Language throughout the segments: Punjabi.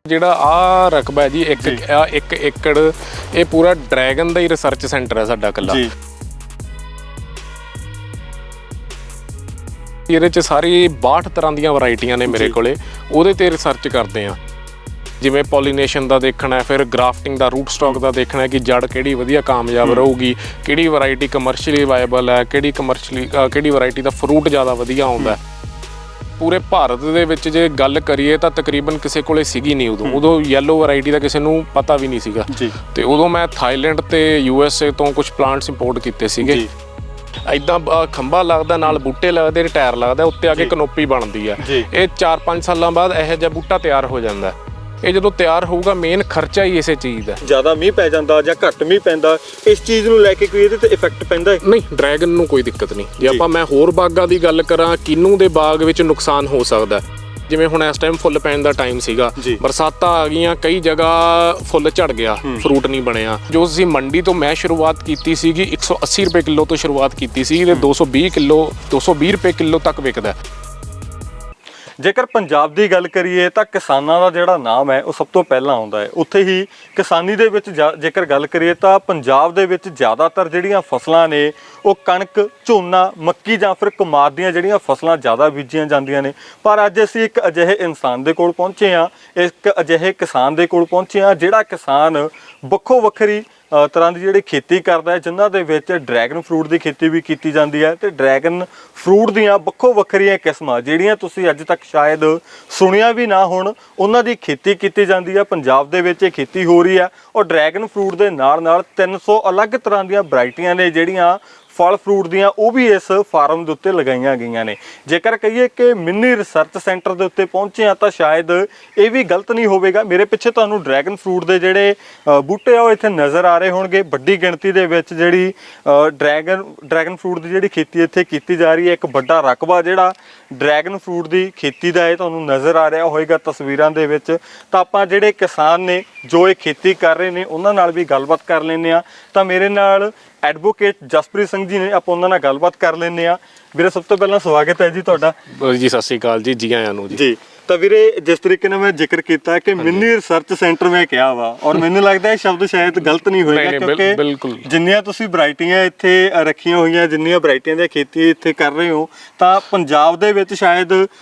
ਜਿਹੜਾ ਆ ਰਕਬਾ ਹੈ ਜੀ ਇੱਕ ਏਕੜ ਇਹ ਪੂਰਾ ਡਰੈਗਨ ਦਾ ਹੀ ਰਿਸਰਚ ਸੈਂਟਰ ਹੈ ਸਾਡਾ ਇਕੱਲਾ ਜੀ। ਇਹਦੇ 'ਚ ਸਾਰੀ 62 ਤਰ੍ਹਾਂ ਦੀਆਂ ਵੈਰਾਈਟੀਆਂ ਨੇ ਮੇਰੇ ਕੋਲੇ, ਉਹਦੇ ਤੇ ਰਿਸਰਚ ਕਰਦੇ ਆ। ਜਿਵੇਂ ਪੋਲੀਨੇਸ਼ਨ ਦਾ ਦੇਖਣਾ ਹੈ, ਫਿਰ ਗ੍ਰਾਫਟਿੰਗ ਦਾ, ਰੂਟ ਸਟਾਕ ਦਾ ਦੇਖਣਾ ਹੈ ਕਿ ਜੜ ਕਿਹੜੀ ਵਧੀਆ ਕਾਮਯਾਬ ਰਹੂਗੀ, ਕਿਹੜੀ ਵੈਰਾਈਟੀ ਕਮਰਸ਼ੀਅਲੀ ਵਾਇਬਲ ਹੈ, ਕਿਹੜੀ ਵੈਰਾਈਟੀ ਦਾ ਫਰੂਟ ਜ਼ਿਆਦਾ ਵਧੀਆ ਆਉਂਦਾ। ਪੂਰੇ ਭਾਰਤ ਦੇ ਵਿੱਚ ਜੇ ਗੱਲ ਕਰੀਏ ਤਾਂ ਤਕਰੀਬਨ ਕਿਸੇ ਕੋਲੇ ਸੀਗੀ ਨਹੀਂ ਉਦੋਂ ਯੈਲੋ ਵੈਰਾਈਟੀ ਦਾ ਕਿਸੇ ਨੂੰ ਪਤਾ ਵੀ ਨਹੀਂ ਸੀਗਾ ਤੇ ਉਦੋਂ ਮੈਂ ਥਾਈਲੈਂਡ ਤੇ USA ਤੋਂ ਕੁਝ ਪਲਾਂਟਸ ਇੰਪੋਰਟ ਕੀਤੇ ਸੀਗੇ। ਇੱਦਾਂ ਖੰਭਾ ਲੱਗਦਾ, ਨਾਲ ਬੂਟੇ ਲੱਗਦੇ, ਟਾਇਰ ਲੱਗਦਾ, ਉੱਤੇ ਆ ਕੇ ਕਨੋਪੀ ਬਣਦੀ ਹੈ। ਇਹ 4-5 ਸਾਲਾਂ ਬਾਅਦ ਇਹੋ ਜਿਹਾ ਬੂਟਾ ਤਿਆਰ ਹੋ ਜਾਂਦਾ। ਇਹ ਜਦੋਂ ਤਿਆਰ ਹੋਊਗਾ ਮੇਨ ਖਰਚਾ ਹੀ ਇਸੇ ਚੀਜ਼ ਦਾ। ਜ਼ਿਆਦਾ ਮੀਂਹ ਪੈ ਜਾਂਦਾ ਜਾਂ ਘੱਟ ਮੀਂਹ ਪੈਂਦਾ, ਇਸ ਚੀਜ਼ ਨੂੰ ਲੈ ਕੇ ਕੋਈ ਇਹਦੇ ਤੇ ਇਫੈਕਟ ਪੈਂਦਾ ਹੈ? ਨਹੀਂ, ਡਰੈਗਨ ਨੂੰ ਕੋਈ ਦਿੱਕਤ ਨਹੀਂ। ਜੇ ਆਪਾਂ ਮੈਂ ਹੋਰ ਬਾਗਾਂ ਦੀ ਗੱਲ ਕਰਾਂ, ਕਿੰਨੂ ਦੇ ਬਾਗ ਵਿੱਚ ਨੁਕਸਾਨ ਹੋ ਸਕਦਾ। ਜਿਵੇਂ ਹੁਣ ਇਸ ਟਾਈਮ ਫੁੱਲ ਪੈਣ ਦਾ ਟਾਈਮ ਸੀਗਾ, ਬਰਸਾਤਾਂ ਆ ਗਈਆਂ, ਕਈ ਜਗ੍ਹਾ ਫੁੱਲ ਝੜ ਗਿਆ, ਫਰੂਟ ਨਹੀਂ ਬਣਿਆ। ਜੋ ਅਸੀਂ ਮੰਡੀ ਤੋਂ ਮੈਂ ਸ਼ੁਰੂਆਤ ਕੀਤੀ ਸੀਗੀ 180 ਰੁਪਏ ਕਿਲੋ ਤੋਂ ਸ਼ੁਰੂਆਤ ਕੀਤੀ ਸੀ ਤੇ 220 ਰੁਪਏ ਕਿਲੋ ਤੱਕ ਵਿਕਦਾ। ਜੇਕਰ ਪੰਜਾਬ ਦੀ ਗੱਲ ਕਰੀਏ ਤਾਂ ਕਿਸਾਨਾਂ ਦਾ ਜਿਹੜਾ ਨਾਮ ਹੈ ਉਹ ਸਭ ਤੋਂ ਪਹਿਲਾਂ ਆਉਂਦਾ ਹੈ। ਉੱਥੇ ਹੀ ਕਿਸਾਨੀ ਦੇ ਵਿੱਚ ਜੇਕਰ ਗੱਲ ਕਰੀਏ ਤਾਂ ਪੰਜਾਬ ਦੇ ਵਿੱਚ ਜ਼ਿਆਦਾਤਰ ਜਿਹੜੀਆਂ ਫਸਲਾਂ ਨੇ ਉਹ ਕਣਕ, ਝੋਨਾ, ਮੱਕੀ ਜਾਂ ਫਿਰ ਕਮਾਦ ਦੀਆਂ ਜਿਹੜੀਆਂ ਫਸਲਾਂ ਜ਼ਿਆਦਾ ਬੀਜੀਆਂ ਜਾਂਦੀਆਂ ਨੇ। ਪਰ ਅੱਜ ਅਸੀਂ ਇੱਕ ਅਜਿਹੇ ਇਨਸਾਨ ਦੇ ਕੋਲ ਪਹੁੰਚੇ ਹਾਂ, ਇੱਕ ਅਜਿਹੇ ਕਿਸਾਨ ਦੇ ਕੋਲ ਪਹੁੰਚੇ ਹਾਂ ਜਿਹੜਾ ਕਿਸਾਨ ਵੱਖੋ ਵੱਖਰੀ ਤਰ੍ਹਾਂ ਦੀ ਜਿਹੜੀ ਖੇਤੀ ਕਰਦਾ ਹੈ, ਜਿਨ੍ਹਾਂ ਦੇ ਵਿੱਚ ਡਰੈਗਨ ਫਰੂਟ ਦੀ ਖੇਤੀ ਵੀ ਕੀਤੀ ਜਾਂਦੀ ਹੈ ਤੇ ਡਰੈਗਨ ਫਰੂਟ ਦੀਆਂ ਵੱਖੋ ਵੱਖਰੀਆਂ ਕਿਸਮਾਂ ਜਿਹੜੀਆਂ ਤੁਸੀਂ ਅੱਜ ਤੱਕ ਸ਼ਾਇਦ ਸੁਣਿਆ ਵੀ ਨਾ ਹੋਣ, ਉਹਨਾਂ ਦੀ ਖੇਤੀ ਕੀਤੀ ਜਾਂਦੀ ਹੈ। ਪੰਜਾਬ ਦੇ ਵਿੱਚ ਇਹ ਖੇਤੀ ਹੋ ਰਹੀ ਹੈ ਔਰ ਡਰੈਗਨ ਫਰੂਟ ਦੇ ਨਾਲ ਨਾਲ 300 ਅਲੱਗ ਤਰ੍ਹਾਂ ਦੀਆਂ ਵੈਰਾਈਟੀਆਂ ਨੇ ਜਿਹੜੀਆਂ ਫਲ ਫਰੂਟ ਦੀਆਂ, ਉਹ ਵੀ ਇਸ ਫਾਰਮ ਦੇ ਉੱਤੇ ਲਗਾਈਆਂ ਗਈਆਂ ਨੇ। ਜੇਕਰ ਕਹੀਏ ਕਿ ਮਿੰਨੀ ਰਿਸਰਚ ਸੈਂਟਰ ਦੇ ਉੱਤੇ ਪਹੁੰਚੇ ਆ ਤਾਂ ਸ਼ਾਇਦ ਇਹ ਵੀ ਗਲਤ ਨਹੀਂ ਹੋਵੇਗਾ। ਮੇਰੇ ਪਿੱਛੇ ਤੁਹਾਨੂੰ ਡਰੈਗਨ ਫਰੂਟ ਦੇ ਜਿਹੜੇ ਬੂਟੇ ਆ ਉਹ ਇੱਥੇ ਨਜ਼ਰ ਆ ਰਹੇ ਹੋਣਗੇ। ਵੱਡੀ ਗਿਣਤੀ ਦੇ ਵਿੱਚ ਜਿਹੜੀ ਡਰੈਗਨ ਫਰੂਟ ਦੀ ਜਿਹੜੀ ਖੇਤੀ ਇੱਥੇ ਕੀਤੀ ਜਾ ਰਹੀ ਹੈ। ਇੱਕ ਵੱਡਾ ਰਕਬਾ ਜਿਹੜਾ ਡਰੈਗਨ ਫਰੂਟ ਦੀ ਖੇਤੀ ਦਾ ਇਹ ਤੁਹਾਨੂੰ ਨਜ਼ਰ ਆ ਰਿਹਾ ਹੋਏਗਾ ਤਸਵੀਰਾਂ ਦੇ ਵਿੱਚ। ਤਾਂ ਆਪਾਂ ਜਿਹੜੇ ਕਿਸਾਨ ਨੇ ਜੋ ਇਹ ਖੇਤੀ ਕਰ ਰਹੇ ਨੇ ਉਹਨਾਂ ਨਾਲ ਵੀ ਗੱਲਬਾਤ ਕਰ ਲੈਂਦੇ ਆ। ਤਾਂ ਮੇਰੇ ਨਾਲ ਐਡਵੋਕੇਟ ਜਸਪ੍ਰੀਤ ਸਿੰਘ ਜੀ ਨੇ, ਆਪਾਂ ਉਹਨਾਂ ਨਾਲ ਗੱਲਬਾਤ ਕਰ ਲੈਂਦੇ ਆ। ਵੀਰੇ ਸਭ ਤੋਂ ਪਹਿਲਾਂ ਸਵਾਗਤ ਹੈ ਜੀ ਤੁਹਾਡਾ। ਜੀ ਸਤਿ ਸ਼੍ਰੀ ਅਕਾਲ ਜੀ ਆਇਆਂ ਨੂੰ ਜੀ। ਤਾਂ ਵੀਰੇ ਜਿਸ ਤਰੀਕੇ ਨਾਲ ਮੈਂ ਜ਼ਿਕਰ ਕੀਤਾ ਕਿ ਮਿੰਨੀ ਰਿਸਰਚ ਸੈਂਟਰ ਮੈਂ ਕਿਹਾ ਵਾ, ਔਰ ਮੈਨੂੰ ਲੱਗਦਾ ਇਹ ਸ਼ਬਦ ਸ਼ਾਇਦ ਗਲਤ ਨਹੀਂ ਹੋਏਗਾ ਕਿਉਂਕਿ ਜਿੰਨੀਆਂ ਤੁਸੀਂ ਵੈਰਾਈਟੀਆਂ ਇੱਥੇ ਰੱਖੀਆਂ ਹੋਈਆਂ, ਜਿੰਨੀਆਂ ਵੈਰਾਈਟੀਆਂ ਦੀ ਖੇਤੀ ਇੱਥੇ ਕਰ ਰਹੇ ਹੋ, ਤਾਂ ਪੰਜਾਬ ਦੇ ਵਿੱਚ ਸ਼ਾਇਦ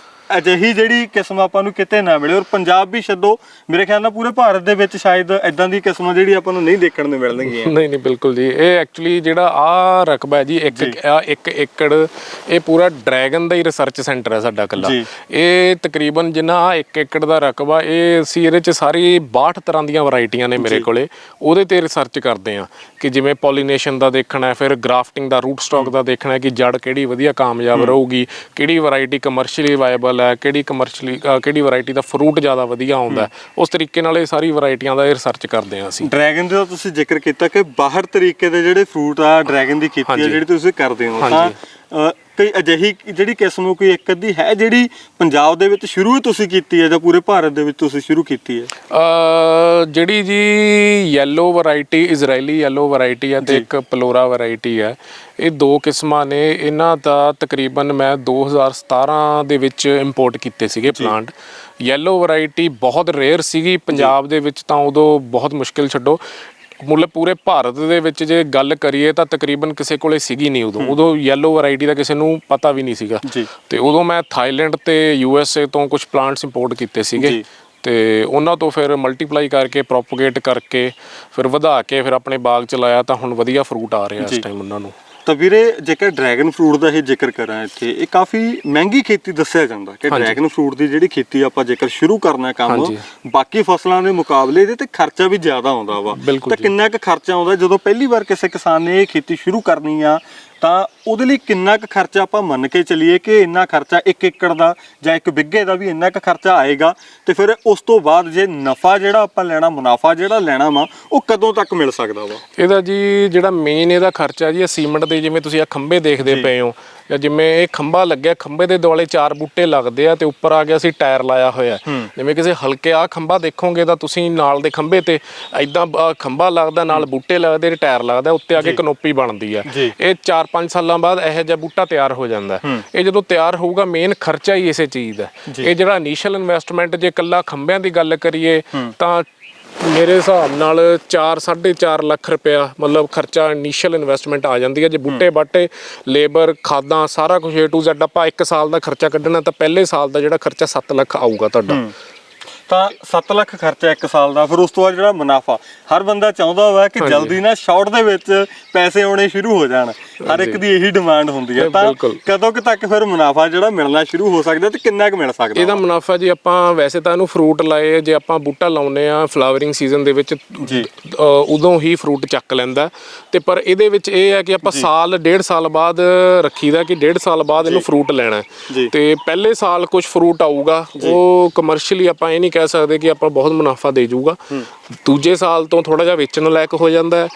ਅਜਿਹੀ ਜਿਹੜੀ ਕਿਸਮ ਆਪਾਂ ਨੂੰ ਕਿਤੇ ਨਾ ਮਿਲੇ। ਔਰ ਪੰਜਾਬ ਵੀ ਛੱਡੋ, ਮੇਰੇ ਖਿਆਲ ਨਾਲ ਪੂਰੇ ਭਾਰਤ ਦੇ ਵਿੱਚ ਸ਼ਾਇਦ ਇਦਾਂ ਦੀ ਕਿਸਮਾਂ ਜਿਹੜੀ ਆਪਾਂ ਨੂੰ ਨਹੀਂ ਦੇਖਣ ਨੂੰ ਮਿਲਣਗੀਆਂ। ਨਹੀਂ ਬਿਲਕੁਲ ਜੀ। ਇਹ ਐਕਚੁਅਲੀ ਜਿਹੜਾ ਆ ਰਕਬਾ ਹੈ ਜੀ ਇੱਕ ਏਕੜ, ਇਹ ਪੂਰਾ ਡਰੈਗਨ ਦਾ ਹੀ ਰਿਸਰਚ ਸੈਂਟਰ ਹੈ ਸਾਡਾ ਇਕੱਲਾ। ਇਹ ਤਕਰੀਬਨ ਜਿੰਨਾ ਆ 1 ਏਕੜ ਦਾ ਰਕਬਾ, ਇਹ ਅਸੀਂ ਇਹਦੇ 'ਚ ਸਾਰੀ 62 ਤਰ੍ਹਾਂ ਦੀਆਂ ਵੈਰਾਈਟੀਆਂ ਨੇ ਮੇਰੇ ਕੋਲੇ, ਉਹਦੇ ਤੇ ਰਿਸਰਚ ਕਰਦੇ ਆ ਕਿ ਜਿਵੇਂ ਪੋਲੀਨੇਸ਼ਨ ਦਾ ਦੇਖਣਾ ਹੈ, ਫਿਰ ਗ੍ਰਾਫਟਿੰਗ ਦਾ, ਰੂਟ ਸਟਾਕ ਦਾ ਦੇਖਣਾ ਹੈ ਕਿ ਜੜ ਕਿਹੜੀ ਵਧੀਆ ਕਾਮਯਾਬ ਰਹੂਗੀ, ਕਿਹੜੀ ਵੈਰਾਈਟੀ ਕਮਰਸ਼ੀਅਲੀ ਵਾਇਬਲ ਹੈ, ਕਿਹੜੀ ਵੈਰਾਈਟੀ ਦਾ ਫਰੂਟ ਜ਼ਿਆਦਾ ਵਧੀਆ ਆਉਂਦਾ। ਉਸ ਤਰੀਕੇ ਨਾਲ ਇਹ ਸਾਰੀ ਵੈਰਾਈਟੀਆਂ ਦਾ ਰਿਸਰਚ ਕਰਦੇ ਹਾਂ ਅਸੀਂ। ਡਰੈਗਨ ਦਾ ਤੁਸੀਂ ਜ਼ਿਕਰ ਕੀਤਾ ਕਿ 62 ਤਰੀਕੇ ਦੇ ਜਿਹੜੇ ਫਰੂਟ ਆ ਡਰੈਗਨ ਦੀ ਖੇਤੀ ਆ ਜਿਹੜੀ ਤੁਸੀਂ ਕਰਦੇ ਹੋ, ਤਾਂ ਕੋਈ ਅਜਿਹੀ ਜਿਹੜੀ ਕਿਸਮ ਕੋਈ ਇੱਕ ਅੱਧੀ ਹੈ ਜਿਹੜੀ ਪੰਜਾਬ ਦੇ ਵਿੱਚ ਸ਼ੁਰੂ ਤੁਸੀਂ ਕੀਤੀ ਹੈ ਜਾਂ ਪੂਰੇ ਭਾਰਤ ਦੇ ਵਿੱਚ ਤੁਸੀਂ ਸ਼ੁਰੂ ਕੀਤੀ ਹੈ? ਜਿਹੜੀ ਜੀ ਯੈਲੋ ਵੈਰਾਈਟੀ, ਇਜ਼ਰਾਈਲੀ ਯੈਲੋ ਵੈਰਾਈਟੀ ਹੈ ਤੇ ਇੱਕ ਪਲੋਰਾ ਵੈਰਾਈਟੀ ਹੈ। ਇਹ 2 ਕਿਸਮਾਂ ਨੇ। ਇਹਨਾਂ ਦਾ ਤਕਰੀਬਨ ਮੈਂ 2017 ਦੇ ਵਿੱਚ ਇੰਪੋਰਟ ਕੀਤੇ ਸੀਗੇ ਪਲਾਂਟ। ਯੈਲੋ ਵੈਰਾਈਟੀ ਬਹੁਤ ਰੇਅਰ ਸੀਗੀ ਪੰਜਾਬ ਦੇ ਵਿੱਚ, ਤਾਂ ਉਦੋਂ ਬਹੁਤ ਮੁਸ਼ਕਿਲ ਛੱਡੋ, ਮਤਲਬ ਪੂਰੇ ਭਾਰਤ ਦੇ ਵਿੱਚ ਜੇ ਗੱਲ ਕਰੀਏ ਤਾਂ ਤਕਰੀਬਨ ਕਿਸੇ ਕੋਲੇ ਸੀਗੀ ਨਹੀਂ ਉਦੋਂ ਯੈਲੋ ਵੈਰਾਈਟੀ ਦਾ ਕਿਸੇ ਨੂੰ ਪਤਾ ਵੀ ਨਹੀਂ ਸੀਗਾ ਤੇ ਉਦੋਂ ਮੈਂ ਥਾਈਲੈਂਡ ਤੇ USA ਤੋਂ ਕੁਝ ਪਲਾਂਟਸ ਇੰਪੋਰਟ ਕੀਤੇ ਸੀਗੇ ਤੇ ਉਹਨਾਂ ਤੋਂ ਫਿਰ ਮਲਟੀਪਲਾਈ ਕਰਕੇ, ਪ੍ਰੋਪਗੇਟ ਕਰਕੇ, ਫਿਰ ਵਧਾ ਕੇ ਫਿਰ ਆਪਣੇ ਬਾਗ ਚ ਲਾਇਆ, ਤਾਂ ਹੁਣ ਵਧੀਆ ਫਰੂਟ ਆ ਰਿਹਾ ਇਸ ਟਾਈਮ ਉਹਨਾਂ ਨੂੰ। ਤਾਂ ਵੀਰੇ ਜੇਕਰ ਡਰੈਗਨ ਫਰੂਟ ਦਾ ਇਹ ਜ਼ਿਕਰ ਕਰਾਂ, ਇੱਥੇ ਇਹ ਕਾਫੀ ਮਹਿੰਗੀ ਖੇਤੀ ਦੱਸਿਆ ਜਾਂਦਾ ਕਿ ਡਰੈਗਨ ਫਰੂਟ ਦੀ ਜਿਹੜੀ ਖੇਤੀ ਆਪਾਂ ਜੇਕਰ ਸ਼ੁਰੂ ਕਰਨਾ ਕੰਮ, ਬਾਕੀ ਫਸਲਾਂ ਦੇ ਮੁਕਾਬਲੇ ਇਹਦੇ ਤੇ ਖਰਚਾ ਵੀ ਜ਼ਿਆਦਾ ਆਉਂਦਾ ਵਾ। ਤਾਂ ਕਿੰਨਾ ਕੁ ਖਰਚਾ ਆਉਂਦਾ ਜਦੋਂ ਪਹਿਲੀ ਵਾਰ ਕਿਸੇ ਕਿਸਾਨ ਨੇ ਇਹ ਖੇਤੀ ਸ਼ੁਰੂ ਕਰਨੀ ਆ, ਤਾਂ ਉਹਦੇ ਲਈ ਕਿੰਨਾ ਕੁ ਖਰਚਾ ਆਪਾਂ ਮੰਨ ਕੇ ਚੱਲੀਏ ਕਿ ਇੰਨਾ ਖਰਚਾ 1 ਏਕੜ ਦਾ ਜਾਂ 1 ਬਿੱਗੇ ਦਾ ਵੀ ਇੰਨਾ ਕੁ ਖਰਚਾ ਆਏਗਾ? ਤੇ ਫਿਰ ਉਸ ਤੋਂ ਬਾਅਦ ਜੇ ਨਫਾ ਜਿਹੜਾ ਆਪਾਂ ਲੈਣਾ, ਮੁਨਾਫਾ ਜਿਹੜਾ ਲੈਣਾ ਵਾ, ਉਹ ਕਦੋਂ ਤੱਕ ਮਿਲ ਸਕਦਾ ਵਾ? ਇਹਦਾ ਜੀ ਜਿਹੜਾ ਮੇਨ ਇਹਦਾ ਖਰਚਾ ਜੀ ਸੀਮੈਂਟ ਦੇ, ਜਿਵੇਂ ਤੁਸੀਂ ਆ ਖੰਭੇ ਦੇਖਦੇ ਪਏ ਹੋ, ਜਾਂ ਜਿਵੇਂ ਇਹ ਖੰਭਾ ਲੱਗਿਆ, ਖੰਭੇ ਦੇ ਦੁਆਲੇ 4 ਬੂਟੇ ਲੱਗਦੇ ਆ ਤੇ ਉੱਪਰ ਆ ਗਿਆ ਅਸੀਂ ਟਾਇਰ ਲਾਇਆ ਹੋਇਆ। ਜਿਵੇਂ ਕਿਸੇ ਹਲਕੇ ਆ ਖੰਭਾ ਦੇਖੋਗੇ ਤਾਂ ਤੁਸੀਂ ਨਾਲ ਦੇ ਖੰਭੇ ਤੇ ਐਦਾਂ ਖੰਭਾ ਲੱਗਦਾ, ਨਾਲ ਬੂਟੇ ਲੱਗਦੇ, ਟਾਇਰ ਲੱਗਦਾ, ਉੱਤੇ ਆ ਕੇ ਕਨੋਪੀ ਬਣਦੀ ਆ। ਇਹ 4-5 ਸਾਲਾਂ ਬਾਅਦ ਇਹੋ ਜਿਹਾ ਬੂਟਾ ਤਿਆਰ ਹੋ ਜਾਂਦਾ। ਇਹ ਜਦੋਂ ਤਿਆਰ ਹੋਊਗਾ, ਮੇਨ ਖਰਚਾ ਹੀ ਇਸੇ ਚੀਜ਼ ਦਾ। ਇਹ ਜਿਹੜਾ ਇਨੀਸ਼ੀਅਲ ਇਨਵੈਸਟਮੈਂਟ ਜੇ ਇਕੱਲਾ ਖੰਭਿਆਂ ਦੀ ਗੱਲ ਕਰੀਏ ਤਾਂ ਮੇਰੇ ਹਿਸਾਬ ਨਾਲ 4-4.5 ਲੱਖ ਰੁਪਇਆ ਮਤਲਬ ਖਰਚਾ ਇਨੀਸ਼ੀਅਲ ਇਨਵੈਸਟਮੈਂਟ ਆ ਜਾਂਦੀ ਹੈ। ਜੇ ਬੂਟੇ ਬਾਟੇ, ਲੇਬਰ, ਖਾਦਾਂ, ਸਾਰਾ ਕੁਝ A to Z ਆਪਾਂ 1 ਸਾਲ ਦਾ ਖਰਚਾ ਕੱਢਣਾ ਤਾਂ ਪਹਿਲੇ ਸਾਲ ਦਾ ਜਿਹੜਾ ਖਰਚਾ 7 ਲੱਖ ਆਊਗਾ ਤੁਹਾਡਾ। ਤਾਂ 7 ਲੱਖ ਖਰਚਾ 1 ਸਾਲ ਦਾ। ਫਿਰ ਉਸ ਤੋਂ ਬਾਅਦ ਜਿਹੜਾ ਮੁਨਾਫਾ, ਹਰ ਬੰਦਾ ਚਾਹੁੰਦਾ ਵਾ ਕਿ ਜਲਦੀ ਨਾ ਸ਼ਾਰਟ ਦੇ ਵਿੱਚ ਪੈਸੇ ਆਉਣੇ ਸ਼ੁਰੂ ਹੋ ਜਾਣ, ਹਰ ਇੱਕ ਦੀ ਇਹੀ ਡਿਮਾਂਡ ਹੁੰਦੀ ਹੈ। ਤਾਂ ਕਦੋਂ ਕੁ ਤੱਕ ਫਿਰ ਮੁਨਾਫਾ ਜਿਹੜਾ ਮਿਲਣਾ ਸ਼ੁਰੂ ਹੋ ਸਕਦਾ ਤੇ ਕਿੰਨਾ ਕੁ ਮਿਲ ਸਕਦਾ? ਇਹਦਾ ਮੁਨਾਫਾ ਜੀ, ਆਪਾਂ ਵੈਸੇ ਤਾਂ ਇਹਨੂੰ ਫਰੂਟ ਲਾਏ, ਜੇ ਆਪਾਂ ਬੂਟਾ ਲਾਉਨੇ ਆ ਫਲਾਵਰਿੰਗ ਸੀਜ਼ਨ ਦੇ ਵਿੱਚ ਜੀ ਉਦੋਂ ਹੀ ਫਰੂਟ ਚੱਕ ਲੈਂਦਾ। ਤੇ ਪਰ ਇਹਦੇ ਵਿੱਚ ਇਹ ਹੈ ਕਿ ਆਪਾਂ ਸਾਲ 1.5 ਸਾਲ ਬਾਅਦ ਰੱਖੀਦਾ ਕਿ 1.5 ਸਾਲ ਬਾਅਦ ਇਹਨੂੰ ਫਰੂਟ ਲੈਣਾ। ਤੇ ਪਹਿਲੇ ਸਾਲ ਕੁਝ ਫਰੂਟ ਆਊਗਾ, ਉਹ ਕਮਰਸ਼ੀਅਲੀ ਆਪਾਂ ਇਹ ਨਹੀਂ ਕਹਿ ਸਕਦੇ ਕਿ ਆਪਾਂ ਬਹੁਤ ਮੁਨਾਫਾ ਦੇ ਜਾਊਗਾ। ਦੂਜੇ ਸਾਲ ਤੋਂ ਥੋੜਾ ਜਿਹਾ ਵੇਚਣ ਲਾਇਕ ਹੋ ਜਾਂਦਾ ਹੈ।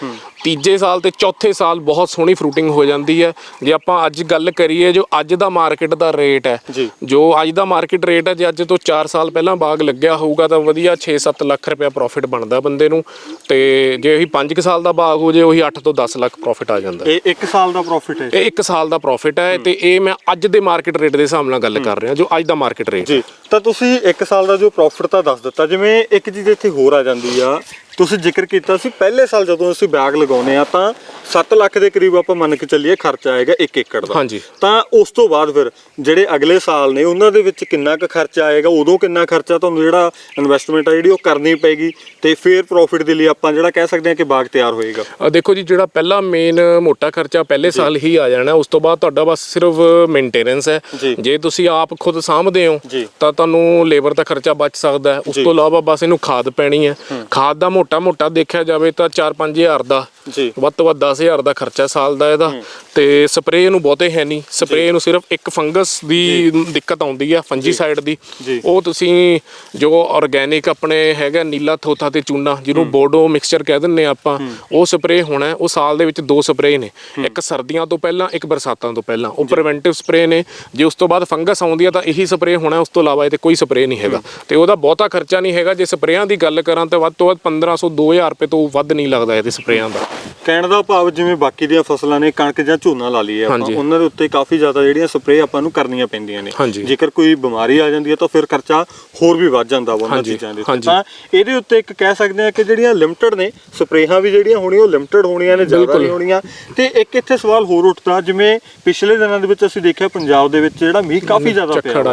ਤੀਜੇ ਸਾਲ ਤੇ ਚੌਥੇ ਸਾਲ ਬਹੁਤ ਸੋਹਣੀ ਫਰੂਟਿੰਗ ਹੋ ਜਾਂਦੀ ਹੈ। ਜੇ ਆਪਾਂ ਅੱਜ ਗੱਲ ਕਰੀਏ, ਜੋ ਅੱਜ ਦਾ ਮਾਰਕੀਟ ਦਾ ਰੇਟ ਹੈ, ਜੋ ਅੱਜ ਦਾ ਮਾਰਕੀਟ ਰੇਟ ਹੈ, ਜੇ ਅੱਜ ਤੋਂ 4 ਸਾਲ ਪਹਿਲਾਂ ਬਾਗ ਲੱਗਿਆ ਹੋਊਗਾ ਤਾਂ ਵਧੀਆ 6-7 ਲੱਖ ਰੁਪਇਆ ਪ੍ਰੋਫਿਟ ਬਣਦਾ ਬੰਦੇ ਨੂੰ। ਤੇ ਜੇ ਉਹੀ 5 ਸਾਲ ਦਾ ਬਾਗ ਹੋ ਜੇ, ਉਹੀ 8 ਤੋਂ 10 ਲੱਖ ਪ੍ਰੋਫਿਟ ਆ ਜਾਂਦਾ। ਇਹ 1 ਸਾਲ ਦਾ ਪ੍ਰੋਫਿਟ ਹੈ? ਇਹ 1 ਸਾਲ ਦਾ ਪ੍ਰੋਫਿਟ ਹੈ। ਤੇ ਇਹ ਮੈਂ ਅੱਜ ਦੇ ਮਾਰਕੀਟ ਰੇਟ ਦੇ ਹਿਸਾਬ ਨਾਲ ਗੱਲ ਕਰ ਰਿਹਾ, ਜੋ ਅੱਜ ਦਾ ਮਾਰਕੀਟ ਰੇਟ ਜੀ। ਤਾਂ ਤੁਸੀਂ 1 ਸਾਲ ਦਾ ਜੋ ਪ੍ਰੋਫਿਟ ਤਾਂ ਦੱਸ ਦਿੱਤਾ। ਜਿਵੇਂ ਇੱਕ ਚੀਜ਼ ਇੱਥੇ ਹੋਰ ਆ ਜਾਂਦੀ ਆ, ਤੁਸੀਂ ਜ਼ਿਕਰ ਕੀਤਾ ਸੀ ਪਹਿਲੇ ਸਾਲ ਜਦੋਂ ਅਸੀਂ ਬਾਗ ਲਗਾਉਨੇ ਆ ਤਾਂ 7 ਲੱਖ ਦੇ ਕਰੀਬ ਆਪਾਂ ਮੰਨ ਕੇ ਚੱਲੀਏ ਖਰਚਾ ਆਏਗਾ 1 ਏਕੜ ਦਾ। ਹਾਂਜੀ। ਤਾਂ ਉਸ ਤੋਂ ਬਾਅਦ ਫਿਰ ਜਿਹੜੇ ਅਗਲੇ ਸਾਲ ਨੇ ਉਹਨਾਂ ਦੇ ਵਿੱਚ ਕਿੰਨਾ ਕੁ ਖਰਚਾ ਆਏਗਾ, ਉਦੋਂ ਕਿੰਨਾ ਖਰਚਾ ਤੁਹਾਨੂੰ ਜਿਹੜਾ ਇਨਵੈਸਟਮੈਂਟ ਆ ਜਿਹੜੀ ਉਹ ਕਰਨੀ ਪਏਗੀ, ਤੇ ਫਿਰ ਪ੍ਰੋਫਿਟ ਦੇ ਲਈ ਆਪਾਂ ਜਿਹੜਾ ਕਹਿ ਸਕਦੇ ਹਾਂ ਕਿ ਬਾਗ ਤਿਆਰ ਹੋਏਗਾ? ਦੇਖੋ ਜੀ, ਜਿਹੜਾ ਪਹਿਲਾ ਮੇਨ ਮੋਟਾ ਖਰਚਾ ਪਹਿਲੇ ਸਾਲ ਹੀ ਆ ਜਾਣਾ। ਉਸ ਤੋਂ ਬਾਅਦ ਤੁਹਾਡਾ ਬਸ ਸਿਰਫ ਮੇਨਟੇਨੈਂਸ ਹੈ। ਜੇ ਤੁਸੀਂ ਆਪ ਖੁਦ ਸਾਂਭਦੇ ਹੋ ਤਾਂ ਤੁਹਾਨੂੰ ਲੇਬਰ ਦਾ ਖਰਚਾ ਬਚ ਸਕਦਾ ਹੈ। ਉਸ ਤੋਂ ਇਲਾਵਾ ਬਸ ਇਹਨੂੰ ਖਾਦ ਪੈਣੀ ਹੈ। ਖਾਦ ਦਾ ਮੋਟਾ ਦੇਖਿਆ ਜਾਵੇ ਤਾਂ 4-5 ਹਜ਼ਾਰ ਦਾ, ਵੱਧ ਤੋਂ ਵੱਧ 10,000 ਦਾ ਖਰਚਾ ਸਾਲ ਦਾ ਇਹਦਾ। ਤੇ ਸਪਰੇਅ ਨੂੰ ਬਹੁਤੇ ਹੈ ਨਹੀਂ, ਸਪਰੇਅ ਨੂੰ ਸਿਰਫ ਇੱਕ ਫੰਗਸ ਦੀ ਦਿੱਕਤ ਆਉਂਦੀ ਹੈ, ਫੰਜੀਸਾਈਡ ਦੀ। ਉਹ ਤੁਸੀਂ ਜੋ ਆਰਗੈਨਿਕ ਆਪਣੇ ਹੈਗਾ ਨੀਲਾ ਥੋਥਾ ਤੇ ਚੂਨਾ, ਜਿਹਨੂੰ ਬੋਡੋ ਮਿਕਸਚਰ ਕਹਿ ਦਿੰਦੇ ਆਪਾਂ, ਉਹ ਸਪਰੇਅ ਹੋਣਾ। ਉਹ ਸਾਲ ਦੇ ਵਿੱਚ 2 ਸਪਰੇਅ ਨੇ, ਇੱਕ ਸਰਦੀਆਂ ਤੋਂ ਪਹਿਲਾਂ, ਇੱਕ ਬਰਸਾਤਾਂ ਤੋਂ ਪਹਿਲਾਂ। ਉਹ ਪ੍ਰੀਵੈਂਟਿਵ ਸਪਰੇਅ ਨੇ। ਜੇ ਉਸ ਤੋਂ ਬਾਅਦ ਫੰਗਸ ਆਉਂਦੀ ਹੈ ਤਾਂ ਇਹੀ ਸਪਰੇਅ ਹੋਣਾ, ਉਸ ਤੋਂ ਇਲਾਵਾ ਇਹ ਤੇ ਕੋਈ ਸਪਰੇਅ ਨਹੀਂ ਹੈਗਾ। ਤੇ ਉਹਦਾ ਬਹੁਤਾ ਖਰਚਾ ਨਹੀਂ ਹੈਗਾ। ਜੇ ਸਪਰੇਆਂ ਦੀ ਗੱਲ ਕਰਾਂ ਤਾਂ ਵੱਧ ਤੋਂ ਵੱਧ 1500-2000 ਰੁਪਏ ਤੋਂ ਵੱਧ ਨਹੀਂ ਲੱਗਦਾ ਇਹਦੇ ਸਪਰੇਆਂ ਦਾ। ਕਹਿਣ ਦਾ ਭਾਵ ਜਿਵੇਂ ਬਾਕੀ ਦੀਆਂ ਫਸਲਾਂ ਨੇ, ਕਣਕ ਜਾਂ ਝੋਨਾ ਲਾ ਲਈਏ ਆਪਾਂ, ਉਹਨਾਂ ਦੇ ਉੱਤੇ ਕਾਫੀ ਜ਼ਿਆਦਾ ਜਿਹੜੀਆਂ ਸਪਰੇਅ ਆਪਾਂ ਨੂੰ ਕਰਨੀਆਂ ਪੈਂਦੀਆਂ ਨੇ। ਜੇਕਰ ਕੋਈ ਬਿਮਾਰੀ ਆ ਜਾਂਦੀ ਹੈ ਤਾਂ ਫਿਰ ਖਰਚਾ ਹੋਰ ਵੀ ਵੱਧ ਜਾਂਦਾ ਵਾ ਉਹਨਾਂ ਚੀਜ਼ਾਂ ਦੇ। ਤਾਂ ਇਹਦੇ ਉੱਤੇ ਇੱਕ ਕਹਿ ਸਕਦੇ ਆ ਕਿ ਜਿਹੜੀਆਂ ਲਿਮਟਿਡ ਨੇ ਸਪਰੇਹਾਂ ਵੀ ਜਿਹੜੀਆਂ ਹੋਣੀਆਂ ਉਹ ਲਿਮਟਿਡ ਹੋਣੀਆਂ ਨੇ, ਜ਼ਿਆਦਾ ਨਹੀਂ ਹੋਣੀਆਂ। ਤੇ ਇੱਕ ਇੱਥੇ ਸਵਾਲ ਹੋਰ ਉੱਠਦਾ, ਜਿਵੇਂ ਪਿਛਲੇ ਦਿਨਾਂ ਦੇ ਵਿੱਚ ਅਸੀਂ ਦੇਖਿਆ ਪੰਜਾਬ ਦੇ ਵਿੱਚ ਜਿਹੜਾ ਮੀਂਹ ਕਾਫੀ ਜ਼ਿਆਦਾ ਪਿਆ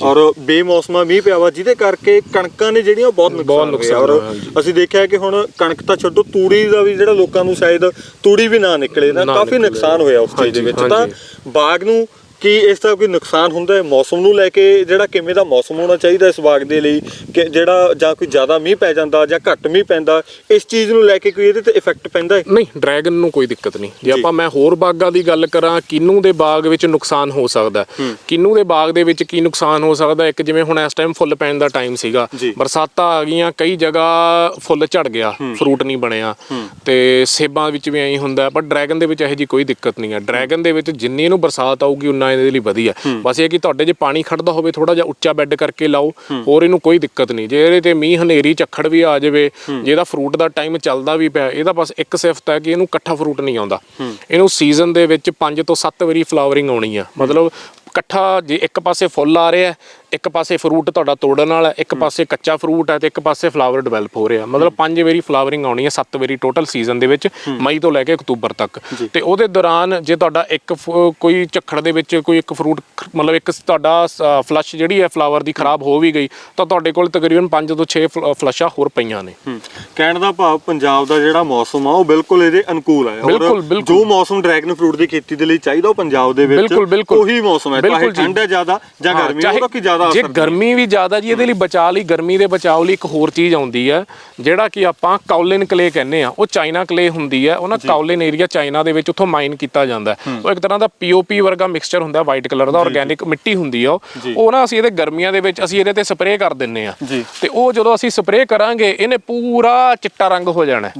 ਔਰ ਬੇਮੌਸਮਾ ਮੀਂਹ ਪਿਆ ਵਾ, ਜਿਹਦੇ ਕਰਕੇ ਕਣਕਾਂ ਨੇ ਜਿਹੜੀਆਂ ਬਹੁਤ ਨੁਕਸਾਨ ਹੋਇਆ। ਔਰ ਅਸੀਂ ਦੇਖਿਆ ਕਿ ਹੁਣ ਕਣਕ ਤਾਂ ਛੱਡੋ, ਤੂੜੀ ਦਾ ਵੀ ਜਿਹੜਾ ਲੋਕਾਂ ਨੂੰ ਸ਼ਾਇਦ ਤੂੜੀ ਵੀ ਨਾ ਨਿਕਲੇ ਨਾ, ਕਾਫੀ ਨੁਕਸਾਨ ਹੋਇਆ ਉਸ ਚੀਜ਼ ਦੇ ਵਿੱਚ। ਤਾਂ ਬਾਗ ਨੂੰ ਕੀ ਇਸ ਦਾ ਕੋਈ ਨੁਕਸਾਨ ਹੁੰਦਾ ਹੈ? ਮੌਸਮ ਨੂੰ ਲੈ ਕੇ ਜਿਹੜਾ ਕਿਵੇਂ ਦਾ ਮੌਸਮ ਹੋਣਾ ਚਾਹੀਦਾ ਇਸ ਬਾਗ ਦੇ ਲਈ, ਕਿ ਜਿਹੜਾ ਜਾਂ ਕੋਈ ਜ਼ਿਆਦਾ ਮੀਂਹ ਪੈ ਜਾਂਦਾ ਜਾਂ ਘੱਟ ਮੀਂਹ ਪੈਂਦਾ, ਇਸ ਚੀਜ਼ ਨੂੰ ਲੈ ਕੇ ਕੋਈ ਇਹਦੇ ਤੇ ਇਫੈਕਟ ਪੈਂਦਾ ਹੈ? ਨਹੀਂ, ਡਰੈਗਨ ਨੂੰ ਕੋਈ ਦਿੱਕਤ ਨਹੀਂ। ਜੇ ਆਪਾਂ ਮੈਂ ਹੋਰ ਬਾਗਾਂ ਦੀ ਗੱਲ ਕਰਾਂ, ਕਿੰਨੂ ਦੇ ਬਾਗ ਵਿੱਚ ਨੁਕਸਾਨ ਹੋ ਸਕਦਾ। ਕਿੰਨੂ ਦੇ ਬਾਗ ਦੇ ਵਿੱਚ ਕੀ ਨੁਕਸਾਨ ਹੋ ਸਕਦਾ? ਇੱਕ ਜਿਵੇਂ ਹੁਣ ਇਸ ਟਾਈਮ ਫੁੱਲ ਪੈਣ ਦਾ ਟਾਈਮ ਸੀਗਾ, ਬਰਸਾਤਾਂ ਆ ਗਈਆਂ, ਕਈ ਜਗ੍ਹਾ ਫੁੱਲ ਝੜ ਗਿਆ, ਫਰੂਟ ਨਹੀਂ ਬਣਿਆ। ਤੇ ਸੇਬਾਂ ਵਿੱਚ ਵੀ ਐਂ ਹੁੰਦਾ। ਪਰ ਡਰੈਗਨ ਦੇ ਵਿੱਚ ਇਹੋ ਜਿਹੀ ਕੋਈ ਦਿੱਕਤ ਨਹੀਂ ਹੈ। ਡਰੈਗਨ ਦੇ ਵਿੱਚ ਜਿੰਨੀ ਇਹਨੂੰ ਬਰਸਾਤ ਆਊਗੀ ਉਨਾ ਇਹਦੇ ਲਈ ਵਧੀਆ। ਬਸ ਇਹ ਕਿ ਤੁਹਾਡੇ ਜੇ ਪਾਣੀ ਖੜਦਾ ਹੋਵੇ, ਥੋੜਾ ਜਿਹਾ ਉੱਚਾ ਬੈੱਡ ਕਰਕੇ ਲਾਓ, ਹੋਰ ਇਹਨੂੰ ਕੋਈ ਦਿੱਕਤ ਨਹੀਂ। ਜੇ ਇਹਦੇ ਤੇ ਮੀਂਹ ਹਨੇਰੀ ਝੱਖੜ ਵੀ ਆ ਜਾਵੇ, ਜੇ ਇਹਦਾ ਫਰੂਟ ਦਾ ਟਾਈਮ ਚੱਲਦਾ ਵੀ ਪਿਆ, ਇਹਦਾ ਬਸ ਇੱਕ ਸਿਫਤ ਹੈ ਕਿ ਇਹਨੂੰ ਇਕੱਠਾ ਫਰੂਟ ਨਹੀਂ ਆਉਂਦਾ। ਇਹਨੂੰ ਸੀਜ਼ਨ ਦੇ ਵਿੱਚ 5 ਤੋਂ 7 ਵਾਰੀ ਫਲਾਵਰਿੰਗ ਆਉਣੀ ਆ। ਮਤਲਬ ਇਕੱਠਾ, ਜੇ ਇੱਕ ਪਾਸੇ ਫੁੱਲ ਆ ਰਿਹਾ, ਇੱਕ ਪਾਸੇ ਫਰੂਟ ਤੁਹਾਡਾ ਤੋੜਨ ਵਾਲਾ, ਇੱਕ ਪਾਸੇ ਕੱਚਾ ਫਰੂਟ ਹੈ ਤੇ ਇੱਕ ਪਾਸੇ ਫਲਾਵਰ ਡਿਵੈਲਪ ਹੋ ਰਿਹਾ। ਮਤਲਬ 5 ਵਾਰੀ ਫਲਾਵਰਿੰਗ ਆਉਣੀ ਹੈ, 7 ਵਾਰੀ ਟੋਟਲ ਸੀਜ਼ਨ ਦੇ ਵਿੱਚ, ਮਈ ਤੋਂ ਲੈ ਕੇ ਅਕਤੂਬਰ ਤੱਕ। ਤੇ ਉਹਦੇ ਦੌਰਾਨ ਜੇ ਤੁਹਾਡਾ ਇੱਕ ਕੋਈ ਝੱਖੜ ਦੇ ਵਿੱਚ ਕੋਈ ਇੱਕ ਫਰੂਟ, ਮਤਲਬ ਇੱਕ ਤੁਹਾਡਾ ਫਲਸ਼ ਜਿਹੜੀ ਹੈ ਫਲਾਵਰ ਦੀ ਖਰਾਬ ਹੋ ਵੀ ਗਈ, ਤਾਂ ਤੁਹਾਡੇ ਕੋਲ ਤਕਰੀਬਨ 5 ਤੋਂ 6 ਫਲਸ਼ਾਂ ਹੋਰ ਪਈਆਂ ਨੇ। ਕਹਿਣ ਦਾ ਭਾਵ ਪੰਜਾਬ ਦਾ ਜਿਹੜਾ ਮੌਸਮ ਆ ਉਹ ਬਿਲਕੁਲ ਇਹਦੇ ਅਨੁਕੂਲ ਹੈ। ਔਰ ਜੋ ਮੌਸਮ ਡਰੈਗਨ ਫਰੂਟ ਦੀ ਖੇਤੀ ਦੇ ਲਈ ਚਾਹੀਦਾ ਉਹ ਪੰਜਾਬ ਦੇ ਵਿੱਚ ਉਹੀ ਮੌਸਮ ਹੈ। ਚਾਹੇ ਠੰਡ ਹੈ ਜ਼ਿਆਦਾ ਜਾਂ ਗਰਮੀ ਉਹਦਾ ਕੀ ਜ਼ਿਆਦਾ ਜੇ ਗਰਮੀ ਵੀ ਜ਼ਿਆਦਾ ਜੀ ਇਹਦੇ ਲਈ ਬਚਾਅ ਲਈ ਗਰਮੀ ਦੇ ਬਚਾਅ ਲਈ ਇੱਕ ਹੋਰ ਚੀਜ਼ ਆਉਂਦੀ ਹੈ ਜਿਹੜਾ ਕਿ ਆਪਾਂ ਕਾਉਲਿਨ ਕਲੇ ਕਹਿੰਦੇ ਆ। ਉਹ ਚਾਈਨਾ ਕਲੇ ਹੁੰਦੀ ਹੈ, ਉਹ ਨਾ ਕਾਉਲਿਨ ਏਰੀਆ ਚਾਈਨਾ ਦੇ ਵਿੱਚ ਉੱਥੋਂ ਮਾਈਨ ਕੀਤਾ ਜਾਂਦਾ। ਉਹ ਇੱਕ ਤਰ੍ਹਾਂ ਦਾ ਪੀਓਪੀ ਵਰਗਾ ਮਿਕਸਚਰ ਹੁੰਦਾ ਵਾਈਟ ਕਲਰ ਦਾ, ਆਰਗੈਨਿਕ ਮਿੱਟੀ ਹੁੰਦੀ ਆ ਉਹ ਨਾ ਅਸੀਂ ਇਹਦੇ ਗਰਮੀਆਂ ਦੇ ਵਿੱਚ ਅਸੀਂ ਇਹਦੇ ਤੇ ਸਪਰੇਅ ਕਰ ਦਿੰਨੇ ਆ ਤੇ ਉਹ ਜਦੋਂ ਅਸੀਂ ਸਪਰੇਅ ਕਰਾਂਗੇ ਇਹਨੇ ਪੂਰਾ ਚਿੱਟਾ ਰੰਗ ਹੋ ਜਾਣਾ।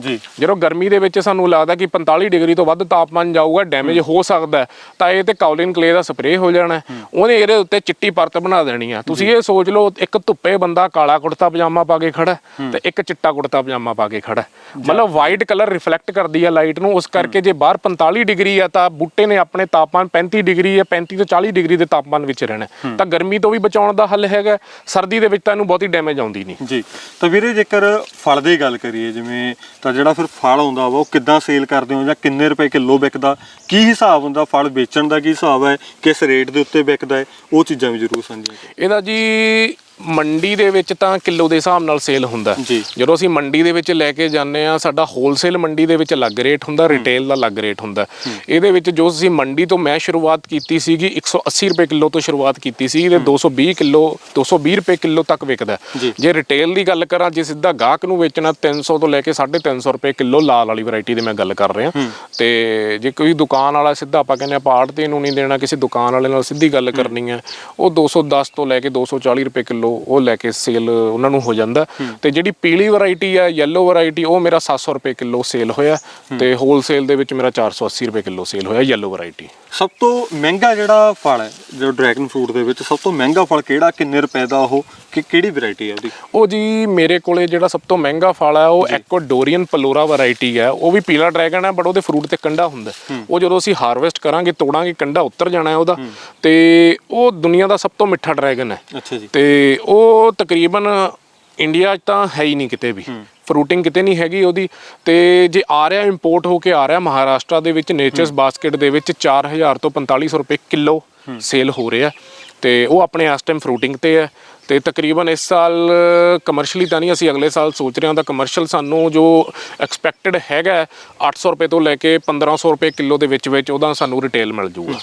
ਜਦੋਂ ਗਰਮੀ ਦੇ ਵਿੱਚ ਸਾਨੂੰ ਲੱਗਦਾ ਕਿ 45 ਡਿਗਰੀ ਤੋਂ ਵੱਧ ਤਾਪਮਾਨ ਜਾਊਗਾ, ਡੈਮੇਜ ਹੋ ਸਕਦਾ, ਤਾਂ ਇਹ ਤੇ ਕਾਉਲਿਨ ਕਲੇ ਦਾ ਸਪਰੇਅ ਹੋ ਜਾਣਾ, ਉਹਨੇ ਇਹਦੇ ਉੱਤੇ ਚਿੱਟੀ ਪਰਤ ਬਣਾ ਦੇਣੀ ਆ। ਤੁਸੀਂ ਇਹ ਸੋਚ ਲਓ ਇੱਕ ਧੁੱਪੇ ਬੰਦਾ ਕਾਲਾ ਕੁੜਤਾ ਪਜਾਮਾ ਪਾ ਕੇ ਖੜਾ ਤੇ ਇੱਕ ਚਿੱਟਾ ਕੁੜਤਾ ਪਜਾਮਾ ਪਾ ਕੇ ਖੜਾ, ਮਤਲਬ ਵਾਈਟ ਕਲਰ ਰਿਫਲੈਕਟ ਕਰਦੀ ਆ ਲਾਈਟ ਨੂੰ। ਉਸ ਕਰਕੇ ਜੇ ਬਾਹਰ 45 ਡਿਗਰੀ ਆ ਤਾਂ ਬੂਟੇ ਨੇ ਆਪਣੇ ਤਾਪਮਾਨ 35 ਡਿਗਰੀ ਜਾਂ 35 ਤੋਂ 40 ਡਿਗਰੀ ਦੇ ਤਾਪਮਾਨ ਵਿੱਚ ਰਹਿਣਾ। ਤਾਂ ਗਰਮੀ ਤੋਂ ਵੀ ਬਚਾਉਣ ਦਾ ਹੱਲ ਹੈਗਾ, ਸਰਦੀ ਦੇ ਵਿੱਚ ਤਾਂ ਇਹਨੂੰ ਬਹੁਤੀ ਡੈਮੇਜ ਆਉਂਦੀ ਨਹੀਂ ਜੀ। ਤਾਂ ਵੀਰੇ ਜੇਕਰ ਫਲ ਦੀ ਗੱਲ ਕਰੀਏ ਜਿਵੇਂ, ਤਾਂ ਜਿਹੜਾ ਫਿਰ ਫਲ ਹੁੰਦਾ ਵਾ ਉਹ ਕਿੱਦਾਂ ਸੇਲ ਕਰਦੇ ਹੋ ਜਾਂ ਕਿੰਨੇ ਰੁਪਏ ਕਿਲੋ ਵਿਕਦਾ, ਕੀ ਹਿਸਾਬ ਹੁੰਦਾ ਫਲ ਵੇਚਣ ਦਾ, ਕੀ ਹਿਸਾਬ ਹੈ, ਕਿਸ ਰੇਟ ਦੇ ਉੱਤੇ ਵਿਕਦਾ ਹੈ, ਉਹ ਚੀਜ਼ਾਂ ਵੀ ਜ਼ਰੂਰ ਸਮਝੀਏ। ਇਹਦਾ ਜੀ ਮੰਡੀ ਦੇ ਵਿੱਚ ਤਾਂ ਕਿਲੋ ਦੇ ਹਿਸਾਬ ਨਾਲ ਸੇਲ ਹੁੰਦਾ। ਜਦੋਂ ਅਸੀਂ ਮੰਡੀ ਦੇ ਵਿੱਚ ਲੈ ਕੇ ਜਾਂਦੇ ਆ, ਸਾਡਾ ਹੋਲਸੇਲ ਮੰਡੀ ਦੇ ਵਿੱਚ ਅਲੱਗ ਰੇਟ ਹੁੰਦਾ, ਰਿਟੇਲ ਦਾ ਅਲੱਗ ਰੇਟ ਹੁੰਦਾ। ਇਹਦੇ ਵਿੱਚ ਜੋ ਅਸੀਂ ਮੰਡੀ ਤੋਂ ਮੈਂ ਸ਼ੁਰੂਆਤ ਕੀਤੀ ਸੀਗੀ 180 ਰੁਪਏ ਕਿਲੋ ਤੋਂ ਸ਼ੁਰੂਆਤ ਕੀਤੀ ਸੀ ਤੇ 220 ਰੁਪਏ ਕਿਲੋ ਤੱਕ ਵਿਕਦਾ। ਜੇ ਰਿਟੇਲ ਦੀ ਗੱਲ ਕਰਾਂ, ਜੇ ਸਿੱਧਾ ਗਾਹਕ ਨੂੰ ਵੇਚਣਾ 300 ਤੋਂ ਲੈ ਕੇ 350 ਰੁਪਏ ਕਿਲੋ ਲਾਲ ਵਾਲੀ ਵੈਰਾਈਟੀ ਦੀ ਮੈਂ ਗੱਲ ਕਰ ਰਿਹਾ। ਤੇ ਜੇ ਕੋਈ ਦੁਕਾਨ ਵਾਲਾ ਸਿੱਧਾ ਆਪਾਂ ਕਹਿੰਦੇ ਆ ਪਾੜਤੇ ਨੂੰ ਨਹੀਂ ਦੇਣਾ, ਕਿਸੇ ਦੁਕਾਨ ਵਾਲੇ ਨਾਲ ਸਿੱਧੀ ਗੱਲ ਕਰਨੀ ਹੈ, ਉਹ 210 ਤੋਂ ਲੈ ਕੇ 240 ਰੁਪਏ ਕਿਲੋ ਉਹ ਲੈ ਕੇ ਸੇਲ ਉਹਨਾਂ ਨੂੰ ਹੋ ਜਾਂਦਾ। ਤੇ ਜਿਹੜੀ ਪੀਲੀ ਵੈਰਾਈਟੀ ਆ, ਯੈਲੋ ਵੈਰਾਈਟੀ, ਉਹ ਮੇਰਾ 700 ਰੁਪਏ ਕਿਲੋ ਸੇਲ ਹੋਇਆ ਤੇ ਹੋਲਸੇਲ ਦੇ ਵਿੱਚ ਮੇਰਾ 480 ਰੁਪਏ ਕਿਲੋ ਸੇਲ ਹੋਇਆ ਯੈਲੋ ਵੈਰਾਈਟੀ। ਸਭ ਤੋਂ ਮਹਿੰਗਾ ਜਿਹੜਾ ਫਲ ਹੈ ਜੋ ਡਰੈਗਨ ਫਰੂਟ ਦੇ ਵਿੱਚ, ਸਭ ਤੋਂ ਮਹਿੰਗਾ ਫਲ ਕਿਹੜਾ, ਕਿੰਨੇ ਰੁਪਏ ਦਾ, ਉਹ ਕਿਹੜੀ ਵੈਰਾਈਟੀ ਹੈ ਉਹਦੀ? ਉਹ ਜੀ ਮੇਰੇ ਕੋਲੇ ਜਿਹੜਾ ਸਭ ਤੋਂ ਮਹਿੰਗਾ ਫਲ ਹੈ ਉਹ ਐਕਵਾਡੋਰੀਅਨ ਪਲੋਰਾ ਵੈਰਾਈਟੀ ਹੈ। ਉਹ ਵੀ ਪੀਲਾ ਡਰੈਗਨ ਹੈ, ਬਟ ਉਹਦੇ ਫਰੂਟ ਤੇ ਕੰਡਾ ਹੁੰਦਾ। ਉਹ ਜਦੋਂ ਅਸੀਂ ਹਾਰਵੈਸਟ ਕਰਾਂਗੇ, ਤੋੜਾਂਗੇ, ਕੰਡਾ ਉੱਤਰ ਜਾਣਾ ਹੈ ਉਹਦਾ, ਤੇ ਉਹ ਦੁਨੀਆ ਦਾ ਸਭ ਤੋਂ ਮਿੱਠਾ ਡਰੈਗਨ ਹੈ। ਅੱਛਾ ਜੀ। ਤੇ ਉਹ ਤਕਰੀਬਨ ਇੰਡੀਆ 'ਚ ਤਾਂ ਹੈ ਹੀ ਨਹੀਂ ਕਿਤੇ ਵੀ, ਫਰੂਟਿੰਗ ਕਿਤੇ ਨਹੀਂ ਹੈਗੀ ਉਹਦੀ। ਤੇ ਜੇ ਆ ਰਿਹਾ ਇੰਪੋਰਟ ਹੋ ਕੇ ਆ ਰਿਹਾ ਮਹਾਰਾਸ਼ਟਰ ਦੇ ਵਿੱਚ ਨੇਚਰਸ ਬਾਸਕਟ ਦੇ ਵਿੱਚ 4000 ਤੋਂ 4500 ਰੁਪਏ ਕਿਲੋ ਸੇਲ ਹੋ ਰਿਹਾ ਤੇ ਉਹ ਆਪਣੇ ਇਸ ਟਾਈਮ ਫਰੂਟਿੰਗ ਤੇ ਹੈ। ਤੇ ਤਕਰੀਬਨ ਇਸ ਸਾਲ ਕਮਰਸ਼ਲੀ ਤਾਂ ਨਹੀਂ, ਅਸੀਂ ਅਗਲੇ ਸਾਲ ਸੋਚ ਰਹੇ ਹਾਂ ਤਾਂ ਕਮਰਸ਼ੀਅਲ ਸਾਨੂੰ ਜੋ ਐਕਸਪੈਕਟਡ ਹੈਗਾ 800 ਰੁਪਏ ਤੋਂ ਲੈ ਕੇ 1500 ਰੁਪਏ ਕਿਲੋ ਦੇ ਵਿੱਚ ਉਹਦਾ ਸਾਨੂੰ ਰਿਟੇਲ ਮਿਲ ਜੂਗਾ।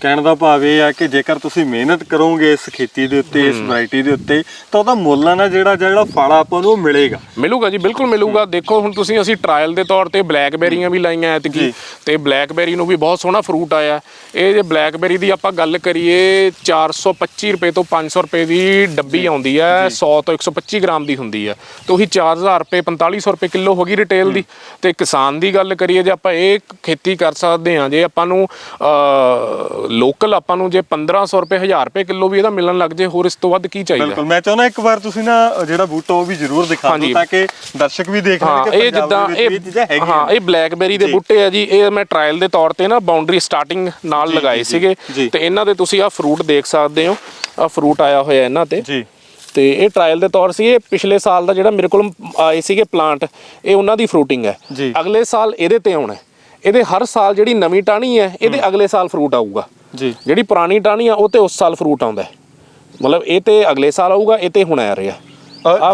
ਕਹਿਣ ਦਾ ਭਾਵ ਇਹ ਆ ਕਿ ਜੇਕਰ ਤੁਸੀਂ ਮਿਹਨਤ ਕਰੋਗੇ ਇਸ ਖੇਤੀ ਦੇ ਉੱਤੇ, ਇਸ ਵੈਰਾਈਟੀ ਦੇ ਉੱਤੇ, ਤਾਂ ਉਹਦਾ ਮੁੱਲ ਆ ਨਾ ਜਿਹੜਾ ਫਲ ਆਪਾਂ ਨੂੰ ਮਿਲੂਗਾ ਜੀ, ਬਿਲਕੁਲ ਮਿਲੂਗਾ। ਦੇਖੋ ਹੁਣ ਅਸੀਂ ਟਰਾਇਲ ਦੇ ਤੌਰ ਤੇ ਬਲੈਕਬੇਰੀਆਂ ਵੀ ਲਾਈਆਂ ਐਤਕੀ, ਤੇ ਬਲੈਕਬੇਰੀ ਨੂੰ ਵੀ ਬਹੁਤ ਸੋਹਣਾ ਫਰੂਟ ਆਇਆ। ਇਹ ਜੇ ਬਲੈਕਬੇਰੀ ਦੀ ਆਪਾਂ ਗੱਲ ਕਰੀਏ 425 ਰੁਪਏ ਤੋਂ 500 ਰੁਪਏ ਦੀ ਡੱਬੀ ਆਉਂਦੀ ਹੈ, 100 ਤੋਂ 125 ਗ੍ਰਾਮ ਦੀ ਹੁੰਦੀ ਹੈ, ਤੇ ਉਹੀ 4000 ਰੁਪਏ 4500 ਰੁਪਏ ਕਿਲੋ ਹੋ ਗਈ ਰਿਟੇਲ ਦੀ। ਤੇ ਕਿਸਾਨ ਦੀ ਗੱਲ ਕਰੀਏ, ਜੇ ਆਪਾਂ ਇਹ ਖੇਤੀ ਕਰ ਸਕਦੇ ਹਾਂ, ਜੇ ਆਪਾਂ ਨੂੰ ਲੋਕਲ ਆਪਾਂ ਨੂੰ ਜੇ 1500 ਰੁਪਏ 1000 ਰੁਪਏ ਕਿਲੋ ਵੀ ਇਹਦਾ ਮਿਲਣ ਲੱਗ ਜੇ, ਹੋਰ ਇਸ ਤੋਂ ਵੱਧ ਕੀ ਚਾਹੀਦਾ। ਬਿਲਕੁਲ, ਮੈਂ ਚਾਹੁੰਦਾ ਇੱਕ ਵਾਰ ਤੁਸੀਂ ਨਾ ਜਿਹੜਾ ਬੂਟਾ ਉਹ ਵੀ ਜ਼ਰੂਰ ਦਿਖਾ ਦਿਓ ਤਾਂ ਕਿ ਦਰਸ਼ਕ ਵੀ ਦੇਖ ਲੈਣ ਕਿ ਪੰਜਾਬ ਦੇ ਵਿੱਚ ਇਹ ਚੀਜ਼ਾਂ ਹੈਗੀਆਂ। ਇਹ ਬਲੈਕਬੇਰੀ ਦੇ ਬੂਟੇ ਆ ਜੀ, ਇਹ ਮੈਂ ਟਰਾਇਲ ਦੇ ਤੌਰ ਤੇ ਨਾ ਬਾਉਂਡਰੀ ਸਟਾਰਟਿੰਗ ਨਾਲ ਲਗਾਏ ਸੀਗੇ ਤੇ ਇਹਨਾਂ ਦੇ ਤੁਸੀਂ ਆਹ ਫਰੂਟ ਦੇਖ ਸਕਦੇ ਹੋ, ਆਹ ਫਰੂਟ ਆਇਆ ਹੋਇਆ ਇਹਨਾਂ ਤੇ ਜੀ। ਤੇ ਇਹ ਟਰਾਇਲ ਦੇ ਤੌਰ ਸੀ, ਇਹ ਪਿਛਲੇ ਸਾਲ ਦਾ ਜਿਹੜਾ ਮੇਰੇ ਕੋਲ ਆਏ ਸੀਗੇ ਪਲਾਂਟ, ਇਹ ਉਹਨਾਂ ਦੀ ਫਰੂਟਿੰਗ ਹੈ। ਅਗਲੇ ਸਾਲ ਇਹਦੇ ਤੇ ਆਉਣਾ, ਇਹਦੇ ਹਰ ਸਾਲ ਜਿਹੜੀ ਨਵੀਂ ਟਾਹਣੀ ਹੈ ਇਹਦੇ ਅਗਲੇ ਸਾਲ ਫਰੂਟ ਆਊਗਾ ਜੀ। ਜਿਹੜੀ ਪੁਰਾਣੀ ਟਾਹਣੀ ਆ ਉਹ ਤੇ ਉਸ ਸਾਲ ਫਰੂਟ ਆਉਂਦਾ, ਮਤਲਬ ਇਹ ਤੇ ਅਗਲੇ ਸਾਲ ਆਊਗਾ, ਇਹ ਤੇ ਹੁਣ ਆ ਰਿਹਾ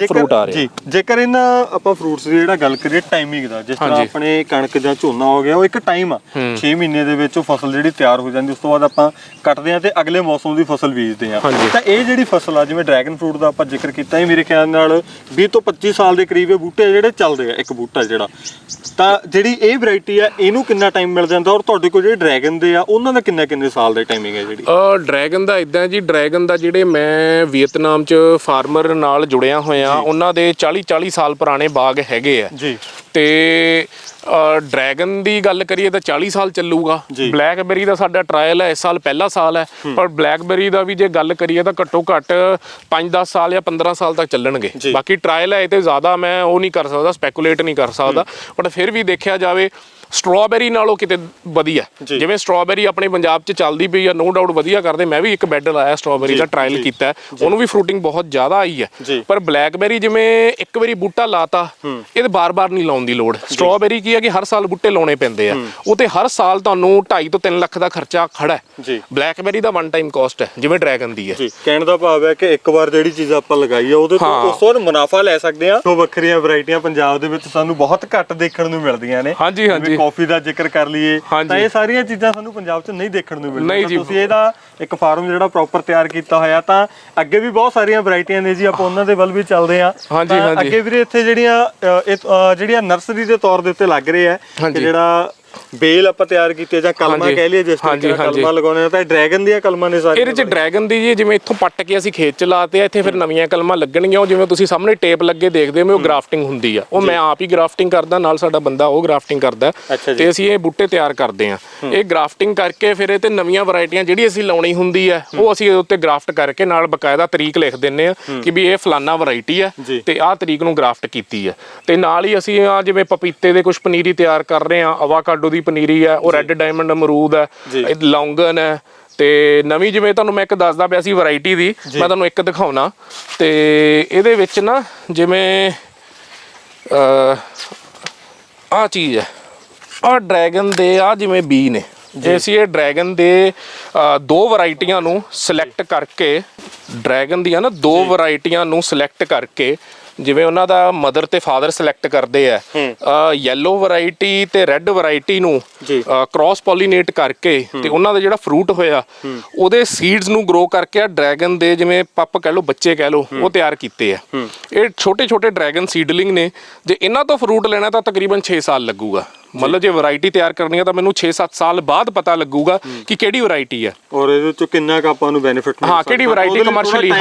ਫਰੂਟ ਆ ਰਿਹਾ ਜੀ। ਜੇਕਰ ਇਹਨਾਂ ਆਪਾਂ ਫਰੂਟਸ ਦੀ ਜਿਹੜਾ ਗੱਲ ਕਰੀਏ ਟਾਈਮਿੰਗ ਦਾ, ਜਿਸ ਤਰ੍ਹਾਂ ਆਪਣੇ ਕਣਕ ਜਾਂ ਝੋਨਾ ਹੋ ਗਿਆ, ਉਹ ਇੱਕ ਟਾਈਮ ਆ 6 ਮਹੀਨੇ ਦੇ ਵਿੱਚ ਉਹ ਫਸਲ ਜਿਹੜੀ ਤਿਆਰ ਹੋ ਜਾਂਦੀ, ਉਸ ਤੋਂ ਬਾਅਦ ਆਪਾਂ ਕੱਟਦੇ ਆ ਤੇ ਅਗਲੇ ਮੌਸਮ ਦੀ ਫਸਲ ਬੀਜਦੇ ਆ। ਤਾਂ ਇਹ ਜਿਹੜੀ ਫਸਲ ਆ, ਜਿਵੇਂ ਡਰੈਗਨ ਫਰੂਟ ਦਾ ਆਪਾਂ ਜ਼ਿਕਰ ਕੀਤਾ, ਇਹ ਮੇਰੇ ਖਿਆਲ ਨਾਲ 20 ਤੋਂ 25 ਸਾਲ ਦੇ ਕਰੀਬ ਇਹ ਬੂਟੇ ਜਿਹੜੇ ਚੱਲਦੇ ਆ, ਇੱਕ ਬੂਟਾ ਜਿਹੜਾ। ਤਾਂ ਜਿਹੜੀ ਇਹ ਵੈਰਾਈਟੀ ਆ, ਇਹਨੂੰ ਕਿੰਨਾ ਟਾਈਮ ਮਿਲ ਜਾਂਦਾ, ਔਰ ਤੁਹਾਡੇ ਕੋਲ ਜਿਹੜੇ ਡਰੈਗਨ ਦੇ ਆ ਉਹਨਾਂ ਦਾ ਕਿੰਨੇ ਸਾਲ ਦਾ ਟਾਈਮਿੰਗ ਹੈ ਜਿਹੜੀ? ਡਰੈਗਨ ਦਾ ਇਦਾਂ ਜੀ, ਡਰੈਗਨ ਦਾ ਜਿਹੜੇ ਮੈਂ ਵੀਅਤਨਾਮ 'ਚ ਫਾਰਮਰ ਨਾਲ ਜੁੜਿਆ ਹੋਇਆ, ਉਹਨਾਂ ਦੇ 40 ਸਾਲ ਪੁਰਾਣੇ ਬਾਗ ਹੈਗੇ ਆ ਜੀ। ਤੇ ਡਰੈਗਨ ਦੀ ਗੱਲ ਕਰੀਏ ਤਾਂ 40 ਸਾਲ ਚੱਲੂਗਾ। ਬਲੈਕਬੇਰੀ ਦਾ ਸਾਡਾ ਟਰਾਇਲ ਹੈ, ਇਸ ਸਾਲ ਪਹਿਲਾ ਸਾਲ ਹੈ, ਪਰ ਬਲੈਕਬੇਰੀ ਦਾ ਵੀ ਜੇ ਗੱਲ ਕਰੀਏ ਤਾਂ ਘੱਟੋ ਘੱਟ 5-10 ਸਾਲ ਜਾਂ 15 ਸਾਲ ਤੱਕ ਚੱਲਣਗੇ। ਬਾਕੀ ਟਰਾਇਲ ਹੈ, ਇਹ ਤੇ ਜ਼ਿਆਦਾ ਮੈਂ ਉਹ ਨਹੀਂ ਕਰ ਸਕਦਾ, ਸਪੈਕੂਲੇਟ ਨਹੀਂ ਕਰ ਸਕਦਾ, ਬਟ ਫਿਰ ਵੀ ਦੇਖਿਆ ਜਾਵੇ ਸਟ੍ਰਾਬੇਰੀ ਨਾਲੋਂ ਕਿਤੇ ਵਧੀਆ। ਜਿਵੇਂ ਸਟ੍ਰਾਬੇਰੀ ਆਪਣੇ ਪੰਜਾਬ 'ਚ ਚੱਲਦੀ ਪਈ ਆ, ਨੋ ਡਾਊਟ ਵਧੀਆ ਕਰਦੇ। ਮੈਂ ਵੀ ਇੱਕ ਬੈੱਡ ਲਾਇਆ ਸਟ੍ਰਾਬੇਰੀ ਦਾ, ਟਰਾਇਲ ਕੀਤਾ, ਉਹਨੂੰ ਵੀ ਫਰੂਟਿੰਗ ਬਹੁਤ ਜ਼ਿਆਦਾ ਆਈ ਹੈ। ਪਰ ਬਲੈਕਬੇਰੀ ਜਿਵੇਂ ਇੱਕ ਵਾਰੀ ਬੂਟਾ ਲਾਤਾ, ਇਹਦੇ ਬਾਰ-ਬਾਰ ਨਹੀਂ ਲਾਉਣ ਦੀ ਲੋੜ। ਸਟ੍ਰਾਬੇਰੀ ਕੀ ਹੈ ਕਿ ਹਰ ਸਾਲ ਬੂਟੇ ਲਾਉਣੇ ਪੈਂਦੇ ਆ, ਉਹ ਤੇ ਹਰ ਸਾਲ ਤੁਹਾਨੂੰ 2.5 ਤੋਂ 3 ਲੱਖ ਦਾ ਖਰਚਾ ਖੜਾ ਹੈ। ਬਲੈਕਬੇਰੀ ਦਾ ਵਨ ਟਾਈਮ ਕਾਸਟ ਹੈ, ਜਿਵੇਂ ਡਰੈਗਨ ਦੀ ਹੈ। ਕਹਿਣ ਦਾ ਭਾਵ ਹੈ ਕਿ ਇੱਕ ਵਾਰ ਜਿਹੜੀ ਚੀਜ਼ ਆਪਾਂ ਲਗਾਈ ਆ, ਉਹਦੇ ਤੋਂ ਉਸ ਤੋਂ ਮੁਨਾਫਾ ਲੈ ਸਕਦੇ ਆ। ਉਹ ਵੱਖਰੀਆਂ ਵੈਰਾਈਟੀਆਂ ਪੰਜਾਬ ਦੇ ਵਿੱਚ ਸਾਨੂੰ ਬਹੁਤ ਘੱਟ ਦੇਖਣ ਨੂੰ ਮਿਲਦੀਆਂ ਨੇ। ਹਾਂਜੀ। ਕਾਫੀ ਦਾ ਜ਼ਿਕਰ ਕਰ ਲਈਏ ਤਾਂ ਇਹ ਸਾਰੀਆਂ ਚੀਜ਼ਾਂ ਸਾਨੂੰ ਪੰਜਾਬ 'ਚ ਨਹੀਂ ਦੇਖਣ ਨੂੰ ਮਿਲਦੀਆਂ। ਤੁਸੀਂ ਇਹਦਾ ਇੱਕ ਫਾਰਮ ਜਿਹੜਾ ਪ੍ਰੋਪਰ ਤਿਆਰ ਕੀਤਾ ਹੋਇਆ, ਤਾਂ ਅੱਗੇ ਵੀ ਬਹੁਤ ਸਾਰੀਆਂ ਵੈਰਾਈਟੀਆਂ ਨੇ ਜੀ, ਆਪਾਂ ਉਹਨਾਂ ਦੇ ਵੱਲ ਵੀ ਚੱਲਦੇ ਹਾਂ। ਅੱਗੇ ਵੀਰੇ ਇੱਥੇ ਜਿਹੜੀਆਂ ਨਰਸਰੀ ਦੇ ਤੌਰ ਦੇ ਉੱਤੇ ਲੱਗ ਰਹੇ ਆ ਕਿ ਜਿਹੜਾ ਬੇਲ ਆਪਾਂ ਤਿਆਰ ਕੀਤੇ ਜਾਂ ਕਲਮਾਂ ਕਹਿ ਲਈਏ, ਜਿਸ ਤਰ੍ਹਾਂ ਕਲਮਾਂ ਲਗਾਉਣੇ ਆ ਤਾਂ ਡਰੈਗਨ ਦੀਆਂ ਕਲਮਾਂ ਨੇ ਸਾਰੀਆਂ। ਇਹਦੇ ਚ ਡਰੈਗਨ ਦੀ ਜੀ, ਜਿਵੇਂ ਇੱਥੋਂ ਪੱਟ ਕੇ ਅਸੀਂ ਖੇਤ ਚ ਲਾਤੇ ਆ, ਇੱਥੇ ਫਿਰ ਨਵੀਆਂ ਕਲਮਾਂ ਲੱਗਣਗੀਆਂ। ਉਹ ਜਿਵੇਂ ਤੁਸੀਂ ਸਾਹਮਣੇ ਟੇਪ ਲੱਗੇ ਦੇਖਦੇ ਹੋ, ਉਹ ਗ੍ਰਾਫਟਿੰਗ ਹੁੰਦੀ ਆ। ਉਹ ਮੈਂ ਆਪ ਹੀ ਗ੍ਰਾਫਟਿੰਗ ਕਰਦਾ, ਨਾਲ ਸਾਡਾ ਬੰਦਾ ਉਹ ਗ੍ਰਾਫਟਿੰਗ ਕਰਦਾ, ਤੇ ਅਸੀਂ ਇਹ ਬੂਟੇ ਤਿਆਰ ਕਰਦੇ ਆ। ਇਹ ਗ੍ਰਾਫਟਿੰਗ ਕਰਕੇ ਫਿਰ ਇਹ ਤੇ ਨਵੀਆਂ ਵੈਰਾਈਟੀਆਂ ਜਿਹੜੀ ਅਸੀਂ ਲਾਉਣੀ ਹੁੰਦੀ ਆ, ਉਹ ਅਸੀਂ ਉਹਦੇ ਉੱਤੇ ਗ੍ਰਾਫਟ ਕਰਕੇ ਨਾਲ ਬਕਾਇਦਾ ਤਰੀਕ ਲਿਖ ਦਿੰਨੇ ਆ ਕਿ ਵੀ ਇਹ ਫਲਾਨਾ ਵੈਰਾਈਟੀ ਆ ਤੇ ਆਹ ਤਰੀਕ ਨੂੰ ਗ੍ਰਾਫਟ ਕੀਤੀ ਆ। ਤੇ ਨਾਲ ਹੀ ਅਸੀਂ ਆ ਜਿਵੇਂ ਪਪੀਤੇ ਦੇ ਕੁਝ ਪਨੀਰੀ ਤਿਆਰ ਕਰ ਰਹੇ ਆ, ਅਵਾਕਾਡੋ ਦੀ ਪਨੀਰੀ ਆ, ਉਹ ਰੈੱਡ ਡਾਇਮੰਡ ਅਮਰੂਦ ਹੈ, ਲੌਂਗਨ ਹੈ। ਤੇ ਨਵੀਂ ਜਿਵੇਂ ਤੁਹਾਨੂੰ ਮੈਂ ਇੱਕ ਦੱਸਦਾ ਪਿਆ ਸੀ ਵੈਰਾਈਟੀ ਦੀ, ਮੈਂ ਤੁਹਾਨੂੰ ਇੱਕ ਦਿਖਾਉਣਾ। ਤੇ ਇਹਦੇ ਵਿੱਚ ਨਾ ਜਿਵੇਂ ਆਹ ਚੀਜ਼ ਹੈ, ਆਹ ਡਰੈਗਨ ਦੇ ਆ ਜਿਵੇਂ ਬੀ ਨੇ, ਜੇ ਅਸੀਂ ਇਹ ਡਰੈਗਨ ਦੇ ਦੋ ਵੈਰਾਈਟੀਆਂ ਨੂੰ ਸਿਲੈਕਟ ਕਰਕੇ, ਡਰੈਗਨ ਦੀਆਂ ਨਾ ਦੋ ਵੈਰਾਈਟੀਆਂ ਨੂੰ ਸਿਲੈਕਟ ਕਰਕੇ, ਜਿਵੇਂ ਉਹਨਾਂ ਦਾ ਮਦਰ ਤੇ ਫਾਦਰ ਸਿਲੈਕਟ ਕਰਦੇ ਆ, ਯੈਲੋ ਵੈਰਾਈਟੀ ਤੇ ਰੈੱਡ ਵੈਰਾਈਟੀ ਨੂੰ ਕ੍ਰਾਸ ਪੋਲੀਨੇਟ ਕਰਕੇ ਤੇ ਉਹਨਾਂ ਦਾ ਜਿਹੜਾ ਫਰੂਟ ਹੋਇਆ ਉਹਦੇ ਸੀਡਸ ਨੂੰ ਗਰੋ ਕਰਕੇ ਡਰੈਗਨ ਦੇ ਜਿਵੇਂ ਪੱਪ ਕਹਿ ਲਓ, ਬੱਚੇ ਕਹਿ ਲਓ, ਉਹ ਤਿਆਰ ਕੀਤੇ ਆ। ਇਹ ਛੋਟੇ ਛੋਟੇ ਡਰੈਗਨ ਸੀਡਲਿੰਗ ਨੇ। ਜੇ ਇਹਨਾਂ ਤੋਂ ਫਰੂਟ ਲੈਣਾ ਤਾਂ ਤਕਰੀਬਨ 6 ਸਾਲ ਲੱਗੂਗਾ। ਮਤਲਬ ਜੇ ਵੈਰਾਈਟੀ ਤਿਆਰ ਕਰਨੀ ਹੈ ਤਾਂ ਮੈਨੂੰ 6-7 ਸਾਲ ਬਾਅਦ ਪਤਾ ਲੱਗੂਗਾ ਕਿ ਕਿਹੜੀ ਵੈਰਾਈਟੀ ਹੈ ਔਰ ਇਹਦੇ ਚੋਂ ਕਿੰਨਾ ਕੁ ਆਪਾਂ ਨੂੰ ਬੈਨੀਫਿਟ ਮਿਲ ਸਕਦਾ। ਕਿਹੜੀ ਵੈਰਾਈਟੀ ਕਮਰਸ਼ੀਅਲੀ,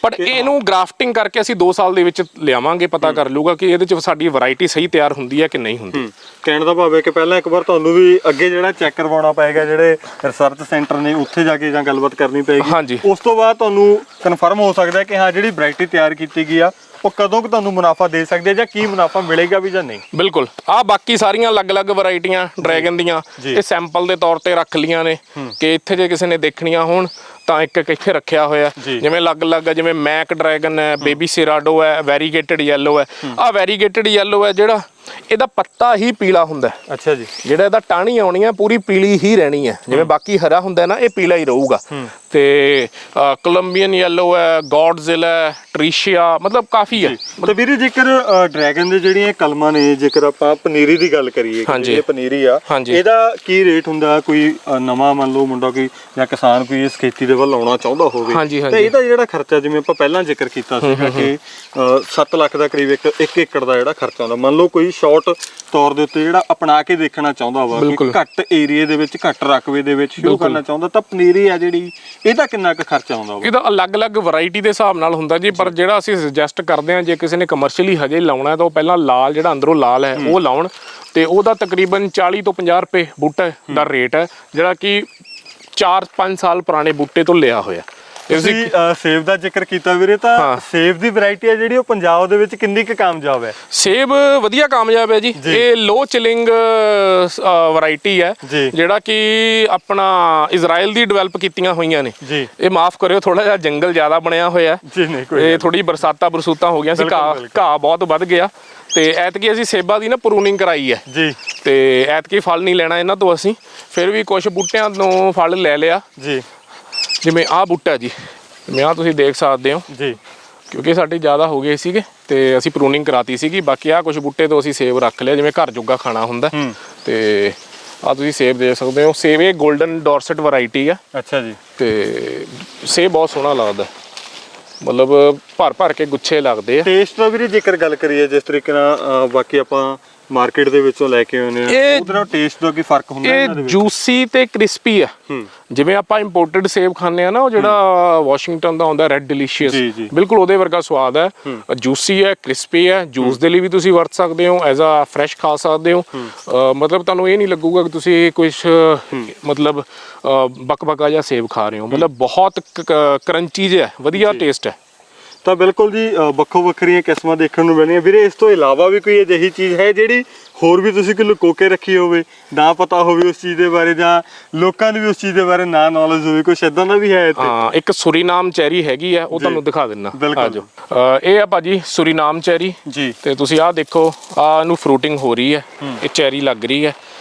ਪਰ ਇਹਨੂੰ ਗ੍ਰਾਫਟਿੰਗ ਕਰਕੇ ਅਸੀਂ 2 ਸਾਲ ਦੇ ਵਿੱਚ ਲਿਆਵਾਂਗੇ, ਪਤਾ ਕਰ ਲੂਗਾ ਕਿ ਇਹਦੇ ਚ ਸਾਡੀ ਵੈਰਾਈਟੀ ਸਹੀ ਤਿਆਰ ਹੁੰਦੀ ਹੈ ਕਿ ਨਹੀਂ ਹੁੰਦੀ। ਕਹਿਣ ਦਾ ਭਾਵ ਹੈ ਕਿ ਪਹਿਲਾਂ ਇੱਕ ਵਾਰ ਤੁਹਾਨੂੰ ਵੀ ਅੱਗੇ ਜਿਹੜਾ ਚੈੱਕ ਕਰਵਾਉਣਾ ਪਏਗਾ, ਜਿਹੜੇ ਰਿਸਰਚ ਸੈਂਟਰ ਨੇ ਉੱਥੇ ਜਾ ਕੇ ਜਾਂ ਗੱਲਬਾਤ ਕਰਨੀ ਪਏਗੀ। ਉਸ ਤੋਂ ਬਾਅਦ ਤੁਹਾਨੂੰ ਕਨਫਰਮ ਹੋ ਸਕਦਾ ਕਿ ਹਾਂ ਜਿਹੜੀ ਵੈਰਾਈਟੀ ਤਿਆਰ ਕੀਤੀ ਗਈ ਆ ਉਹ ਕਦੋਂ ਕੁ ਤੁਹਾਨੂੰ ਮੁਨਾਫਾ ਦੇ ਸਕਦੇ ਆ ਜਾਂ ਕੀ ਮੁਨਾਫਾ ਮਿਲੇਗਾ ਵੀ ਜਾਂ ਨਹੀਂ। ਬਿਲਕੁਲ, ਆ ਬਾਕੀ ਸਾਰੀਆਂ ਅਲੱਗ-ਅਲੱਗ ਵੈਰਾਈਟੀਆਂ ਡਰੈਗਨ ਦੀਆਂ ਇਹ ਸੈਂਪਲ ਦੇ ਤੌਰ ਤੇ ਰੱਖ ਲੀਆਂ ਨੇ ਕਿ ਇੱਥੇ ਜੇ ਕਿਸੇ ਨੇ ਦੇਖਣੀਆਂ ਹੋਣ ਤਾਂ ਇੱਕ ਇੱਥੇ ਰੱਖਿਆ ਹੋਇਆ। ਜਿਵੇਂ ਅਲੱਗ-ਅਲੱਗ ਜਿਵੇਂ ਮੈਕ ਡਰੈਗਨ ਹੈ, ਬੇਬੀ ਸਿਰਾਡੋ ਹੈ, ਵੈਰੀਗੇਟਡ ਯੈਲੋ ਹੈ। ਆਹ ਵੈਰੀਗੇਟਡ ਯੈਲੋ ਹੈ ਜਿਹੜਾ, ਇਹਦਾ ਪੱਤਾ ਹੀ ਪੀਲਾ ਹੁੰਦਾ। ਅੱਛਾ ਜੀ। ਜਿਹੜਾ ਇਹਦਾ ਟਾਹਣੀ ਆਉਣੀ ਆ ਪੂਰੀ ਪੀਲੀ ਹੀ ਰਹਿਣੀ ਹੈ, ਜਿਵੇਂ ਬਾਕੀ ਹਰਾ ਹੁੰਦਾ ਨਾ, ਇਹ ਪੀਲਾ ਹੀ ਰਹੂਗਾ। ਤੇ ਕੋਲੰਬੀਅਨ ਯੈਲੋ ਹੈ, ਗੋਡਜ਼ਿਲਾ, ਟ੍ਰੀਸ਼ੀਆ, ਮਤਲਬ ਕਾਫੀ ਹੈ। ਤੇ ਵੀਰੇ ਜੇਕਰ ਡਰੈਗਨ ਦੇ ਜਿਹੜੀਆਂ ਕਲਮਾਂ ਨੇ, ਜੇਕਰ ਆਪਾਂ ਪਨੀਰੀ ਦੀ ਗੱਲ ਕਰੀਏ, ਇਹ ਪਨੀਰੀ ਆ, ਇਹਦਾ ਕੀ ਰੇਟ ਹੁੰਦਾ? ਕੋਈ ਨਵਾਂ ਮੰਨ ਲਓ ਮੁੰਡਾ ਕੋਈ ਜਾਂ ਕਿਸਾਨ ਕੋਈ ਇਸ ਖੇਤੀ ਦੇ ਵੱਲ ਆਉਣਾ ਚਾਹੁੰਦਾ ਹੋਵੇ ਤਾਂ ਇਹਦਾ ਜਿਹੜਾ ਖਰਚਾ, ਜਿਵੇਂ ਆਪਾਂ ਪਹਿਲਾਂ ਜ਼ਿਕਰ ਕੀਤਾ ਸੀਗਾ ਕਿ 7 ਲੱਖ ਦਾ ਕਰੀਬ ਇੱਕ ਏਕੜ ਦਾ ਜਿਹੜਾ ਖਰਚਾ ਆਉਂਦਾ। ਮੰਨ ਲਓ ਕੋਈ ਸ਼ਾਰਟ ਤੌਰ ਦੇ ਉੱਤੇ ਜਿਹੜਾ ਅਪਣਾ ਕੇ ਦੇਖਣਾ ਚਾਹੁੰਦਾ ਵਾ, ਕੋਈ ਘੱਟ ਏਰੀਏ ਦੇ ਵਿੱਚ, ਘੱਟ ਰਕਬੇ ਦੇ ਵਿੱਚ ਸ਼ੁਰੂ ਕਰਨਾ ਚਾਹੁੰਦਾ, ਤਾਂ ਪਨੀਰੀ ਆ ਜਿਹੜੀ, ਇਹਦਾ ਕਿੰਨਾ ਕੁ ਖਰਚਾ ਆਉਂਦਾ? ਇਹਦਾ ਅਲੱਗ-ਅਲੱਗ ਵੈਰਾਈਟੀ ਦੇ ਹਿਸਾਬ ਨਾਲ ਹੁੰਦਾ ਜੀ, ਪਰ ਜਿਹੜਾ ਅਸੀਂ ਸੁਜੈਸਟ ਕਰਦੇ ਹਾਂ ਜੇ ਕਿਸੇ ਨੇ ਕਮਰਸ਼ੀਅਲੀ ਹਜੇ ਲਾਉਣਾ ਤਾਂ ਉਹ ਪਹਿਲਾਂ ਲਾਲ, ਜਿਹੜਾ ਅੰਦਰੋਂ ਲਾਲ ਹੈ ਉਹ ਲਾਉਣ, ਤੇ ਉਹਦਾ ਤਕਰੀਬਨ 40 ਤੋਂ 50 ਰੁਪਏ ਬੂਟੇ ਦਾ ਰੇਟ ਹੈ, ਜਿਹੜਾ ਕਿ 4-5 ਸਾਲ ਪੁਰਾਣੇ ਬੂਟੇ ਤੋਂ ਲਿਆ ਹੋਇਆ। ਤੁਸੀਂ ਸੇਬ ਦਾ ਜ਼ਿਕਰ ਕੀਤਾ ਵੀਰੇ, ਤਾਂ ਸੇਬ ਦੀ ਵੈਰਾਈਟੀ ਹੈ ਜਿਹੜੀ ਉਹ ਪੰਜਾਬ ਦੇ ਵਿੱਚ ਕਿੰਨੀ ਕੁ ਕਾਮਯਾਬ ਹੈ? ਸੇਬ ਵਧੀਆ ਕਾਮਯਾਬ ਹੈ ਜੀ। ਇਹ ਲੋ ਚਿਲਿੰਗ ਵੈਰਾਈਟੀ ਹੈ, ਜਿਹੜਾ ਕਿ ਆਪਣਾ ਇਜ਼ਰਾਈਲ ਦੀ ਡਿਵੈਲਪ ਕੀਤੀਆਂ ਹੋਈਆਂ ਨੇ। ਇਹ ਮਾਫ ਕਰਿਓ, ਥੋੜਾ ਜਿਹਾ ਜੰਗਲ ਜ਼ਿਆਦਾ ਬਣਿਆ ਹੋਇਆ, ਇਹ ਥੋੜੀ ਬਰਸਾਤਾਂ ਹੋ ਗਈਆਂ ਸੀ, ਘਾਹ ਬਹੁਤ ਵੱਧ ਗਿਆ, ਤੇ ਐਤਕੀ ਅਸੀਂ ਸੇਬਾਂ ਦੀ ਨਾ ਪ੍ਰੂਨਿੰਗ ਕਰਾਈ ਹੈ ਜੀ, ਤੇ ਐਤਕੀ ਫਲ ਨਹੀਂ ਲੈਣਾ ਇਹਨਾਂ ਤੋਂ ਅਸੀਂ, ਫਿਰ ਵੀ ਕੁਝ ਬੂਟਿਆਂ ਤੋਂ ਫਲ ਲੈ ਲਿਆ ਜੀ। ਜਿਵੇਂ ਆਹ ਬੂਟਾ ਜੀ, ਜਿਵੇਂ ਆਹ ਤੁਸੀਂ ਦੇਖ ਸਕਦੇ ਹੋ ਜੀ, ਕਿਉਂਕਿ ਸਾਡੇ ਜ਼ਿਆਦਾ ਹੋ ਗਏ ਸੀਗੇ ਤੇ ਅਸੀਂ ਪ੍ਰੂਨਿੰਗ ਕਰਾਤੀ ਸੀਗੀ। ਬਾਕੀ ਆਹ ਕੁਝ ਬੂਟੇ ਤੋਂ ਅਸੀਂ ਸੇਬ ਰੱਖ ਲਿਆ, ਜਿਵੇਂ ਘਰ ਜੋਗਾ ਖਾਣਾ ਹੁੰਦਾ। ਤੇ ਆਹ ਤੁਸੀਂ ਸੇਬ ਦੇਖ ਸਕਦੇ ਹੋ, ਸੇਬ ਇਹ 골ਡਨ ਡੋਰਸਟ ਵੈਰਾਈਟੀ ਆ। ਅੱਛਾ ਜੀ। ਤੇ ਸੇਬ ਬਹੁਤ ਸੋਹਣਾ ਲੱਗਦਾ, ਮਤਲਬ ਭਰ ਕੇ ਗੁੱਛੇ ਲੱਗਦੇ ਆ। ਟੇਸਟ ਦਾ ਵੀ ਜੇਕਰ ਗੱਲ ਕਰੀਏ, ਜਿਸ ਤਰੀਕੇ ਨਾਲ ਬਾਕੀ ਆਪਾਂ ਮਾਰਕੀਟ ਦੇ ਵਿੱਚੋਂ ਲੈ ਕੇ ਆਉਂਦੇ ਆ, ਉਹਦੇ ਨਾਲ ਟੇਸਟ ਦਾ ਕੀ ਫਰਕ ਹੁੰਦਾ? ਇਹ ਜੂਸੀ ਤੇ ਕ੍ਰਿਸਪੀ ਆ। ਜਿਵੇਂ ਆਪਾਂ ਇੰਪੋਰਟਡ ਸੇਬ ਖਾਂਦੇ ਆ ਨਾ, ਉਹ ਜਿਹੜਾ ਵਾਸ਼ਿੰਗਟਨ ਦਾ ਹੁੰਦਾ ਰੈੱਡ ਡਿਲੀਸ਼ੀਅਸ, ਬਿਲਕੁਲ ਉਹਦੇ ਵਰਗਾ ਸਵਾਦ ਹੈ। ਜੂਸੀ ਹੈ, ਕ੍ਰਿਸਪੀ ਹੈ, ਜੂਸ ਦੇ ਲਈ ਵੀ ਤੁਸੀਂ ਵਰਤ ਸਕਦੇ ਹੋ, ਐਜ਼ ਆ ਫਰੈਸ਼ ਖਾ ਸਕਦੇ ਹੋ। ਮਤਲਬ ਤੁਹਾਨੂੰ ਇਹ ਨਹੀਂ ਲੱਗੂਗਾ ਕਿ ਤੁਸੀਂ ਕੁਛ ਮਤਲਬ ਬਕਬਕਾ ਜਿਹਾ ਸੇਬ ਖਾ ਰਹੇ ਹੋ, ਮਤਲਬ ਬਹੁਤ ਕਰੰਚੀ ਜਿਹਾ ਵਧੀਆ ਟੇਸਟ ਹੈ। ਤਾਂ ਬਿਲਕੁਲ ਜੀ, ਵੱਖੋ ਵੱਖਰੀਆਂ ਕਿਸਮਾਂ ਦੇਖਣ ਨੂੰ ਮਿਲਣੀਆਂ ਵੀਰੇ। ਇਸ ਤੋਂ ਇਲਾਵਾ ਵੀ ਕੋਈ ਅਜਿਹੀ ਚੀਜ਼ ਹੈ ਜਿਹੜੀ ਹੋਰ ਵੀ ਤੁਸੀਂ ਕੋਈ ਲੁਕੋ ਕੇ ਰੱਖੀ ਹੋਵੇ, ਨਾ ਪਤਾ ਹੋਵੇ ਉਸ ਚੀਜ਼ ਦੇ ਬਾਰੇ, ਜਾਂ ਲੋਕਾਂ ਨੂੰ ਵੀ ਉਸ ਚੀਜ਼ ਦੇ ਬਾਰੇ ਨਾ ਨੌਲੇਜ ਹੋਵੇ, ਕੁਛ ਇਦਾਂ ਦਾ ਵੀ ਹੈ ਇੱਥੇ? ਹਾਂ, ਇੱਕ ਸੁਰੀਨਾਮ ਚੈਰੀ ਹੈਗੀ ਆ, ਉਹ ਤੁਹਾਨੂੰ ਦਿਖਾ ਦਿੰਦਾ। ਆ ਜਾਓ। ਇਹ ਆ ਭਾਜੀ ਸੁਰੀਨਾਮ ਚੈਰੀ ਜੀ, ਤੇ ਤੁਸੀਂ ਆਹ ਦੇਖੋ, ਆਹ ਇਹਨੂੰ ਫਰੂਟਿੰਗ ਹੋ ਰਹੀ ਹੈ, ਇਹ ਚੈਰੀ ਲੱਗ ਰਹੀ ਹੈ।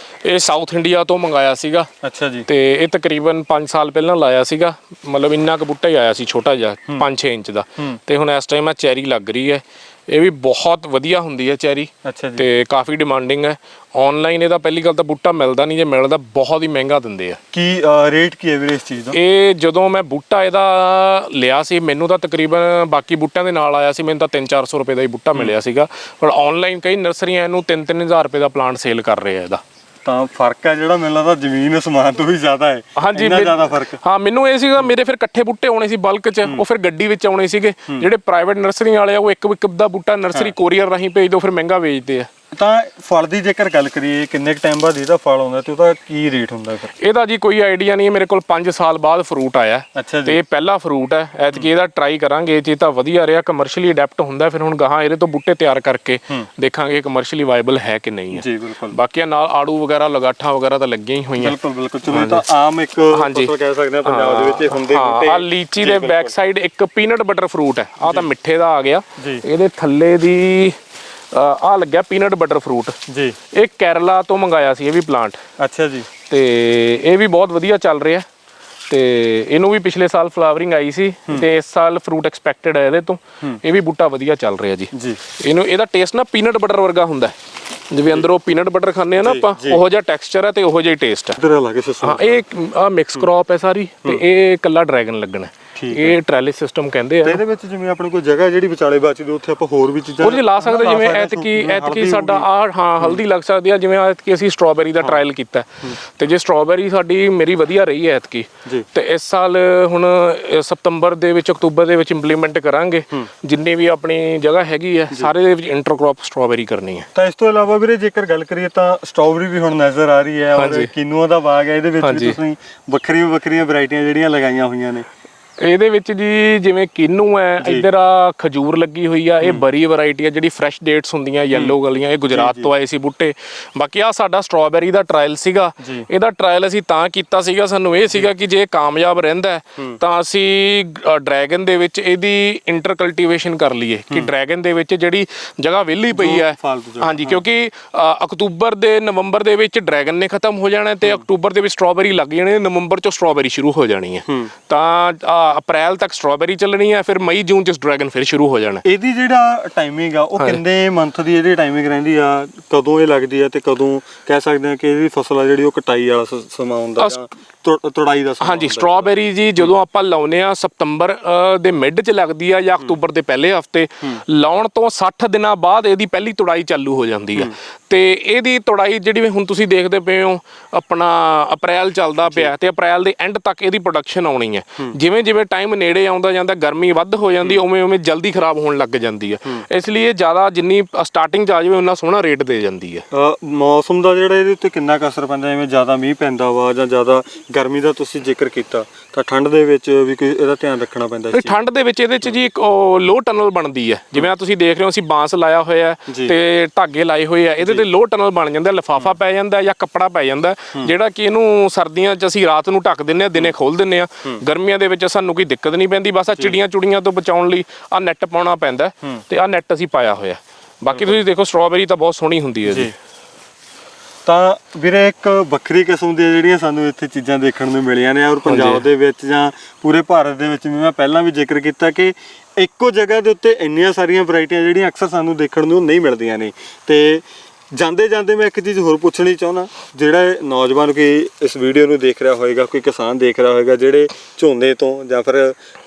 ਇਹ ਸਾਊਥ ਇੰਡੀਆ ਤੋਂ ਮੰਗਾਇਆ ਸੀਗਾ। ਅੱਛਾ ਜੀ। ਤੇ ਇਹ ਤਕਰੀਬਨ 5 ਸਾਲ ਪਹਿਲਾਂ ਲਾਇਆ ਸੀਗਾ, ਮਤਲਬ ਇੰਨਾ ਕੁ ਬੂਟਾ ਹੀ ਆਇਆ ਸੀ ਛੋਟਾ ਜਿਹਾ, 5-6 ਇੰਚ ਦਾ। ਤੇ ਹੁਣ ਇਸ ਟਾਈਮ ਆ ਚੈਰੀ ਲੱਗ ਰਹੀ ਹੈ। ਇਹ ਵੀ ਬਹੁਤ ਵਧੀਆ ਹੁੰਦੀ ਹੈ ਚੈਰੀ ਅੱਛਾ ਜੀ। ਤੇ ਕਾਫੀ ਡਿਮਾਂਡਿੰਗ ਹੈ। ਆਨਲਾਈਨ ਇਹਦਾ ਪਹਿਲੀ ਗੱਲ ਤਾਂ ਬੂਟਾ ਮਿਲਦਾ ਨਹੀਂ, ਜੇ ਮਿਲਦਾ ਬਹੁਤ ਹੀ ਮਹਿੰਗਾ ਦਿੰਦੇ ਆ। ਕੀ ਰੇਟ ਕੀ ਹੈ ਵੀਰੇ ਇਸ ਚੀਜ਼ ਦਾ? ਇਹ ਜਦੋਂ ਮੈਂ ਬੂਟਾ ਇਹਦਾ ਲਿਆ ਸੀ ਮੈਨੂੰ ਤਾਂ ਤਕਰੀਬਨ ਬਾਕੀ ਬੂਟਿਆਂ ਦੇ ਨਾਲ ਆਇਆ ਸੀ, ਮੈਨੂੰ ਤਾਂ 300-400 ਰੁਪਏ ਦਾ ਹੀ ਬੂਟਾ ਮਿਲਿਆ ਸੀਗਾ, ਪਰ ਆਨਲਾਈਨ ਕਈ ਨਰਸਰੀਆਂ ਇਹਨੂੰ 3-3000 ਰੁਪਏ ਦਾ ਪਲਾਂਟ ਸੇਲ ਕਰ ਰਹੇ ਆ ਇਹਦਾ। ਤਾਂ ਫਰਕ ਹੈ ਜਿਹੜਾ ਮੈਨੂੰ ਲੱਗਦਾ ਜ਼ਮੀਨ ਅਸਮਾਨ ਤੋਂ ਵੀ ਜ਼ਿਆਦਾ ਹੈ। ਹਾਂਜੀ, ਇੰਨਾ ਜ਼ਿਆਦਾ ਫਰਕ। ਹਾਂ, ਮੈਨੂੰ ਇਹ ਸੀਗਾ ਮੇਰੇ ਫਿਰ ਇਕੱਠੇ ਬੂਟੇ ਆਉਣੇ ਸੀ ਬਲਕ 'ਚ, ਉਹ ਫਿਰ ਗੱਡੀ ਵਿੱਚ ਆਉਣੇ ਸੀਗੇ। ਜਿਹੜੇ ਪ੍ਰਾਈਵੇਟ ਨਰਸਰੀ ਵਾਲੇ ਆ ਉਹ ਇੱਕ ਦਾ ਬੂਟਾ ਨਰਸਰੀ ਕੋਰੀਅਰ ਰਾਹੀਂ ਭੇਜ ਦਿਓ, ਫਿਰ ਮਹਿੰਗਾ ਵੇਚਦੇ ਆ। ਤਾਂ ਫਲ ਦੀ ਜੇਕਰ ਗੱਲ ਕਰੀਏ ਕਿੰਨੇ ਕੁ ਟਾਈਮ ਬਾਅਦ ਇਹਦਾ ਫਲ ਆਉਂਦਾ ਤੇ ਉਹਦਾ ਕੀ ਰੇਟ ਹੁੰਦਾ ਫਿਰ? ਇਹਦਾ ਜੀ ਕੋਈ ਆਈਡੀਆ ਨਹੀਂ ਹੈ, ਮੇਰੇ ਕੋਲ 5 ਸਾਲ ਬਾਅਦ ਫਰੂਟ ਆਇਆ ਅੱਛਾ ਜੀ। ਤੇ ਇਹ ਪਹਿਲਾ ਫਰੂਟ ਹੈ। ਐਤਕੀ ਇਹਦਾ ਟਰਾਈ ਕਰਾਂਗੇ, ਜੇ ਤਾਂ ਵਧੀਆ ਰਿਹਾ ਕਮਰਸ਼ੀਅਲੀ ਅਡੈਪਟ ਹੁੰਦਾ ਫਿਰ ਹੁਣ ਗਾਹਾਂ ਇਹਦੇ ਤੋਂ ਬੂਟੇ ਤਿਆਰ ਕਰਕੇ ਦੇਖਾਂਗੇ ਕਮਰਸ਼ੀਅਲੀ ਵਾਇਬਲ ਹੈ ਕਿ ਨਹੀਂ ਹੈ ਜੀ ਬਿਲਕੁਲ। ਬਾਕੀ ਨਾਲ ਆੜੂ ਵਗੈਰਾ ਲਗਾਠਾਂ ਵਗੈਰਾ ਤਾਂ ਲੱਗੀਆਂ ਹੀ ਹੋਈਆਂ। ਬਿਲਕੁਲ ਚਲੋ ਇਹ ਤਾਂ ਆਮ ਇੱਕ ਫਸਲ ਕਹਿ ਸਕਦੇ ਆ ਪੰਜਾਬ ਦੇ ਵਿੱਚ ਇਹ ਹੁੰਦੇ ਬੂਟੇ। ਆ ਲੀਚੀ ਦੇ ਬੈਕ ਸਾਈਡ ਇੱਕ ਪੀਨਟ ਬਟਰ ਫਰੂਟ ਹੈ, ਆ ਤਾਂ ਮਿੱਠੇ ਦਾ ਆ ਗਿਆ। ਇਹਦੇ ਥੱਲੇ ਦੀ ਆ ਲੱਗਿਆ ਪੀਨਟ ਬਟਰ ਫਰੂਟ ਜੀ। ਇਹ ਕੇਰਲਾ ਤੋਂ ਮੰਗਾਇਆ ਸੀ ਇਹ ਵੀ ਪਲਾਂਟ। ਅੱਛਾ ਜੀ। ਤੇ ਇਹ ਵੀ ਬਹੁਤ ਵਧੀਆ ਚੱਲ ਰਿਹਾ ਤੇ ਇਹਨੂੰ ਵੀ ਪਿਛਲੇ ਸਾਲ ਫਲਾਵਰਿੰਗ ਆਈ ਸੀ ਤੇ ਇਸ ਸਾਲ ਫਰੂਟ ਐਕਸਪੈਕਟਡ ਹੈ ਇਹਦੇ ਤੋਂ। ਇਹ ਵੀ ਬੂਟਾ ਵਧੀਆ ਚੱਲ ਰਿਹਾ ਜੀ। ਇਹਦਾ ਟੇਸਟ ਨਾ ਪੀਨਟ ਬਟਰ ਵਰਗਾ ਹੁੰਦਾ, ਜਿਵੇਂ ਅੰਦਰੋਂ ਪੀਨਟ ਬਟਰ ਖਾਂਦੇ ਆ ਨਾ ਆਪਾਂ, ਉਹੋ ਜਿਹਾ ਟੈਕਸਚਰ ਹੈ ਤੇ ਉਹੋ ਜਿਹਾ ਹੀ ਟੇਸਟ ਹੈ। ਹਾਂ, ਇਹ ਆ ਮਿਕਸ ਕ੍ਰੌਪ ਹੈ ਸਾਰੀ ਤੇ ਇਹ ਕੱਲਾ ਡਰੈਗਨ ਲੱਗਣਾ। ਇਹ ਟ੍ਰੈਲਿਸ ਸਿਸਟਮ ਕਹਿੰਦੇ ਆ। ਇਹਦੇ ਵਿੱਚ ਜਿਵੇਂ ਆਪਣੇ ਕੋਲ ਜਗ੍ਹਾ ਜਿਹੜੀ ਵਿਚਾਲੇ ਬਚਦੀ ਉੱਥੇ ਆਪਾਂ ਹੋਰ ਵੀ ਚੀਜ਼ਾਂ ਉਹਦੇ ਲਾ ਸਕਦੇ, ਜਿਵੇਂ ਐਤਕੀ ਸਾਡਾ ਹਲਦੀ ਲੱਗ ਸਕਦੀ ਆ, ਜਿਵੇਂ ਐਤਕੀ ਅਸੀਂ ਸਟ੍ਰਾਬੇਰੀ ਦਾ ਟ੍ਰਾਇਲ ਕੀਤਾ ਤੇ ਜੇ ਸਟ੍ਰਾਬੇਰੀ ਸਾਡੀ ਮੇਰੀ ਵਧੀਆ ਰਹੀ ਹੈ ਐਤਕੀ, ਤੇ ਇਸ ਸਾਲ ਹੁਣ ਸਤੰਬਰ ਦੇ ਵਿੱਚ ਅਕਤੂਬਰ ਦੇ ਵਿੱਚ ਇੰਪਲੀਮੈਂਟ ਕਰਾਂਗੇ। ਜਿੰਨੀ ਵੀ ਆਪਣੀ ਜਗ੍ਹਾ ਹੈਗੀ ਹੈ ਸਾਰੇ ਦੇ ਵਿੱਚ ਇੰਟਰਕ੍ਰੌਪ ਸਟ੍ਰਾਬੇਰੀ ਕਰਨੀ ਹੈ। ਤਾਂ ਇਸ ਤੋਂ ਇਲਾਵਾ ਵੀਰੇ ਜੇਕਰ ਗੱਲ ਕਰੀਏ ਤਾਂ ਸਟ੍ਰਾਬੇਰੀ ਵੀ ਹੁਣ ਨਜ਼ਰ ਆ ਰਹੀ ਹੈ ਔਰ ਕਿਨੂਆ ਦਾ ਬਾਗ ਹੈ, ਇਹਦੇ ਵਿੱਚ ਵੀ ਤੁਸੀਂ ਵੱਖਰੀਆਂ ਵੈਰਾਈਟੀਆਂ ਜਿਹੜੀਆਂ ਲਗਾਈਆਂ ਹੋਈਆਂ ਨੇ। ਇਹਦੇ ਵਿੱਚ ਜੀ ਜਿਵੇਂ ਕਿੰਨੂ ਹੈ, ਇੱਧਰ ਆ ਖਜੂਰ ਲੱਗੀ ਹੋਈ ਆ, ਇਹ ਬਰੀ ਵੈਰਾਈਟੀ ਆ ਜਿਹੜੀ ਫਰੈਸ਼ ਡੇਟਸ ਹੁੰਦੀਆਂ ਯੈਲੋ ਵਾਲੀਆਂ, ਇਹ ਗੁਜਰਾਤ ਤੋਂ ਆਏ ਸੀ ਬੂਟੇ। ਬਾਕੀ ਆ ਸਾਡਾ ਸਟ੍ਰਾਬੇਰੀ ਦਾ ਟ੍ਰਾਇਲ ਸੀਗਾ। ਇਹਦਾ ਟ੍ਰਾਇਲ ਅਸੀਂ ਤਾਂ ਕੀਤਾ ਸੀਗਾ, ਸਾਨੂੰ ਇਹ ਸੀਗਾ ਕਿ ਜੇ ਕਾਮਯਾਬ ਰਹਿੰਦਾ ਤਾਂ ਅਸੀਂ ਡਰੈਗਨ ਦੇ ਵਿੱਚ ਇਹਦੀ ਇੰਟਰਕਲਟੀਵੇਸ਼ਨ ਕਰ ਲਈਏ ਕਿ ਡਰੈਗਨ ਦੇ ਵਿੱਚ ਜਿਹੜੀ ਜਗ੍ਹਾ ਵਿਹਲੀ ਪਈ ਹੈ, ਹਾਂਜੀ, ਕਿਉਂਕਿ ਅਕਤੂਬਰ ਦੇ ਨਵੰਬਰ ਦੇ ਵਿੱਚ ਡਰੈਗਨ ਨੇ ਖਤਮ ਹੋ ਜਾਣਾ ਤੇ ਅਕਤੂਬਰ ਦੇ ਵਿੱਚ ਸਟ੍ਰਾਬੇਰੀ ਲੱਗ ਜਾਣੀ, ਨਵੰਬਰ ਚੋਂ ਸਟ੍ਰਾਬੇਰੀ ਸ਼ੁਰੂ ਹੋ ਜਾਣੀ ਹੈ। ਤਾਂ ਅਪ੍ਰੈਲ ਤੱਕ ਸਟ੍ਰਾਬੇਰੀ ਚੱਲਣੀ ਹੈ, ਫਿਰ ਮਈ ਜੂਨ ਚ ਡਰੈਗਨ ਫਿਰ ਸ਼ੁਰੂ ਹੋ ਜਾਣਾ। ਇਹਦੀ ਜਿਹੜਾ ਟਾਈਮਿੰਗ ਆ ਉਹ ਕਿੰਨੇ ਮੰਥ ਦੀ ਇਹਦੀ ਟਾਈਮਿੰਗ ਰਹਿੰਦੀ ਆ, ਕਦੋਂ ਇਹ ਲੱਗਦੀ ਆ ਤੇ ਕਦੋਂ ਕਹਿ ਸਕਦੇ ਆ ਕਿ ਇਹਦੀ ਫਸਲ ਆ ਜਿਹੜੀ ਉਹ ਕਟਾਈ ਵਾਲਾ ਸਮਾਂ ਹੁੰਦਾ ਜਾਂ ਤੁੜਾਈ ਦਾ ਸਮਾਂ? ਹਾਂਜੀ, ਸਟ੍ਰਾਬੇਰੀ ਜੀ ਜਦੋਂ ਆਪਾਂ ਲਾਉਨੇ ਆ ਸਤੰਬਰ ਦੇ ਮਿਡ ਚ ਲੱਗਦੀ ਆ ਜਾਂ ਅਕਤੂਬਰ ਦੇ ਪਹਿਲੇ ਹਫਤੇ। ਲਾਉਣ ਤੋਂ 60 ਦਿਨਾਂ ਬਾਅਦ ਇਹਦੀ ਪਹਿਲੀ ਤੁੜਾਈ ਚਾਲੂ ਹੋ ਜਾਂਦੀ ਆ ਤੇ ਇਹਦੀ ਤੁੜਾਈ ਜਿਹੜੀ ਹੁਣ ਤੁਸੀਂ ਦੇਖਦੇ ਪਏ ਹੋ ਆਪਣਾ ਅਪ੍ਰੈਲ ਚੱਲਦਾ ਪਿਆ ਤੇ ਅਪ੍ਰੈਲ ਦੇ ਐਂਡ ਤੱਕ ਇਹਦੀ ਪ੍ਰੋਡਕਸ਼ਨ ਆਉਣੀ ਹੈ। ਜਿਵੇਂ ਜਿਵੇਂ ਟਾਈਮ ਨੇੜੇ ਆਉਂਦਾ ਜਾਂਦਾ ਗਰਮੀ ਵੱਧ ਹੋ ਜਾਂਦੀ, ਉਵੇਂ ਜਲਦੀ ਖਰਾਬ ਹੋਣ ਲੱਗ ਜਾਂਦੀ ਹੈ। ਇਸ ਲਈ ਇਹ ਜ਼ਿਆਦਾ ਜਿੰਨੀ ਸਟਾਰਟਿੰਗ 'ਚ ਆ ਜਾਵੇ ਉਨਾ ਸੋਹਣਾ ਰੇਟ ਦੇ ਜਾਂਦੀ ਹੈ। ਮੌਸਮ ਦਾ ਜਿਹੜਾ ਇਹਦੇ ਉੱਤੇ ਕਿੰਨਾ ਕੁ ਅਸਰ ਪੈਂਦਾ, ਜਿਵੇਂ ਜ਼ਿਆਦਾ ਮੀਂਹ ਪੈਂਦਾ ਵਾ ਜਾਂ ਜ਼ਿਆਦਾ ਗਰਮੀ ਦਾ ਤੁਸੀਂ ਜ਼ਿਕਰ ਕੀਤਾ, ਤਾਂ ਠੰਡ ਦੇ ਵਿੱਚ ਵੀ ਕੋਈ ਇਹਦਾ ਧਿਆਨ ਰੱਖਣਾ ਪੈਂਦਾ? ਠੰਡ ਦੇ ਵਿੱਚ ਇਹਦੇ 'ਚ ਜੀ ਇੱਕ ਲੋ ਟਨਲ ਬਣਦੀ ਹੈ, ਜਿਵੇਂ ਆ ਤੁਸੀਂ ਦੇਖ ਰਹੇ ਹੋ ਅਸੀਂ ਬਾਂਸ ਲਾਇਆ ਹੋਇਆ ਤੇ ਧਾਗੇ ਲਾਏ ਹੋਏ ਆ, ਇਹਦੇ ਤੇ ਲੋ ਟਨਲ ਬਣ ਜਾਂਦਾ, ਲਿਫਾਫਾ ਪੈ ਜਾਂਦਾ ਜਾਂ ਕੱਪੜਾ ਪੈ ਜਾਂਦਾ ਜਿਹੜਾ ਕਿ ਇਹਨੂੰ ਸਰਦੀਆਂ 'ਚ ਅਸੀਂ ਰਾਤ ਨੂੰ ਢੱਕ ਦਿੰਦੇ ਆ, ਦਿਨੇ ਖੋਲ ਦਿੰਦੇ ਆ। ਗਰਮੀਆਂ ਦੇ ਵਿੱਚ ਸਾਨੂੰ ਕੋਈ ਦਿੱਕਤ ਨਹੀਂ ਪੈਂਦੀ, ਬਸ ਆ ਚਿੜੀਆਂ ਚੁੜੀਆਂ ਤੋਂ ਬਚਾਉਣ ਲਈ ਆ ਨੈੱਟ ਪਾਉਣਾ ਪੈਂਦਾ ਤੇ ਆ ਨੈੱਟ ਅਸੀਂ ਪਾਇਆ ਹੋਇਆ। ਬਾਕੀ ਤੁਸੀਂ ਦੇਖੋ ਸਟ੍ਰਾਬੇਰੀ ਤਾਂ ਬਹੁਤ ਸੋਹਣੀ ਹੁੰਦੀ ਹੈ ਜੀ। ਤਾਂ ਵੀਰੇ ਇੱਕ ਵੱਖਰੀ ਕਿਸਮ ਦੀਆਂ ਜਿਹੜੀਆਂ ਸਾਨੂੰ ਇੱਥੇ ਚੀਜ਼ਾਂ ਦੇਖਣ ਨੂੰ ਮਿਲੀਆਂ ਨੇ ਔਰ ਪੰਜਾਬ ਦੇ ਵਿੱਚ ਜਾਂ ਪੂਰੇ ਭਾਰਤ ਦੇ ਵਿੱਚ ਵੀ ਮੈਂ ਪਹਿਲਾਂ ਵੀ ਜ਼ਿਕਰ ਕੀਤਾ ਕਿ ਇੱਕੋ ਜਗ੍ਹਾ ਦੇ ਉੱਤੇ ਇੰਨੀਆਂ ਸਾਰੀਆਂ ਵੈਰਾਈਟੀਆਂ ਜਿਹੜੀਆਂ ਅਕਸਰ ਸਾਨੂੰ ਦੇਖਣ ਨੂੰ ਨਹੀਂ ਮਿਲਦੀਆਂ ਨੇ। ਤੇ ਜਾਂਦੇ ਜਾਂਦੇ ਮੈਂ ਇੱਕ ਚੀਜ਼ ਹੋਰ ਪੁੱਛਣੀ ਚਾਹੁੰਦਾ, ਜਿਹੜਾ ਨੌਜਵਾਨ ਕੋਈ ਇਸ ਵੀਡੀਓ ਨੂੰ ਦੇਖ ਰਿਹਾ ਹੋਏਗਾ, ਕੋਈ ਕਿਸਾਨ ਦੇਖ ਰਿਹਾ ਹੋਏਗਾ ਜਿਹੜੇ ਝੋਨੇ ਤੋਂ ਜਾਂ ਫਿਰ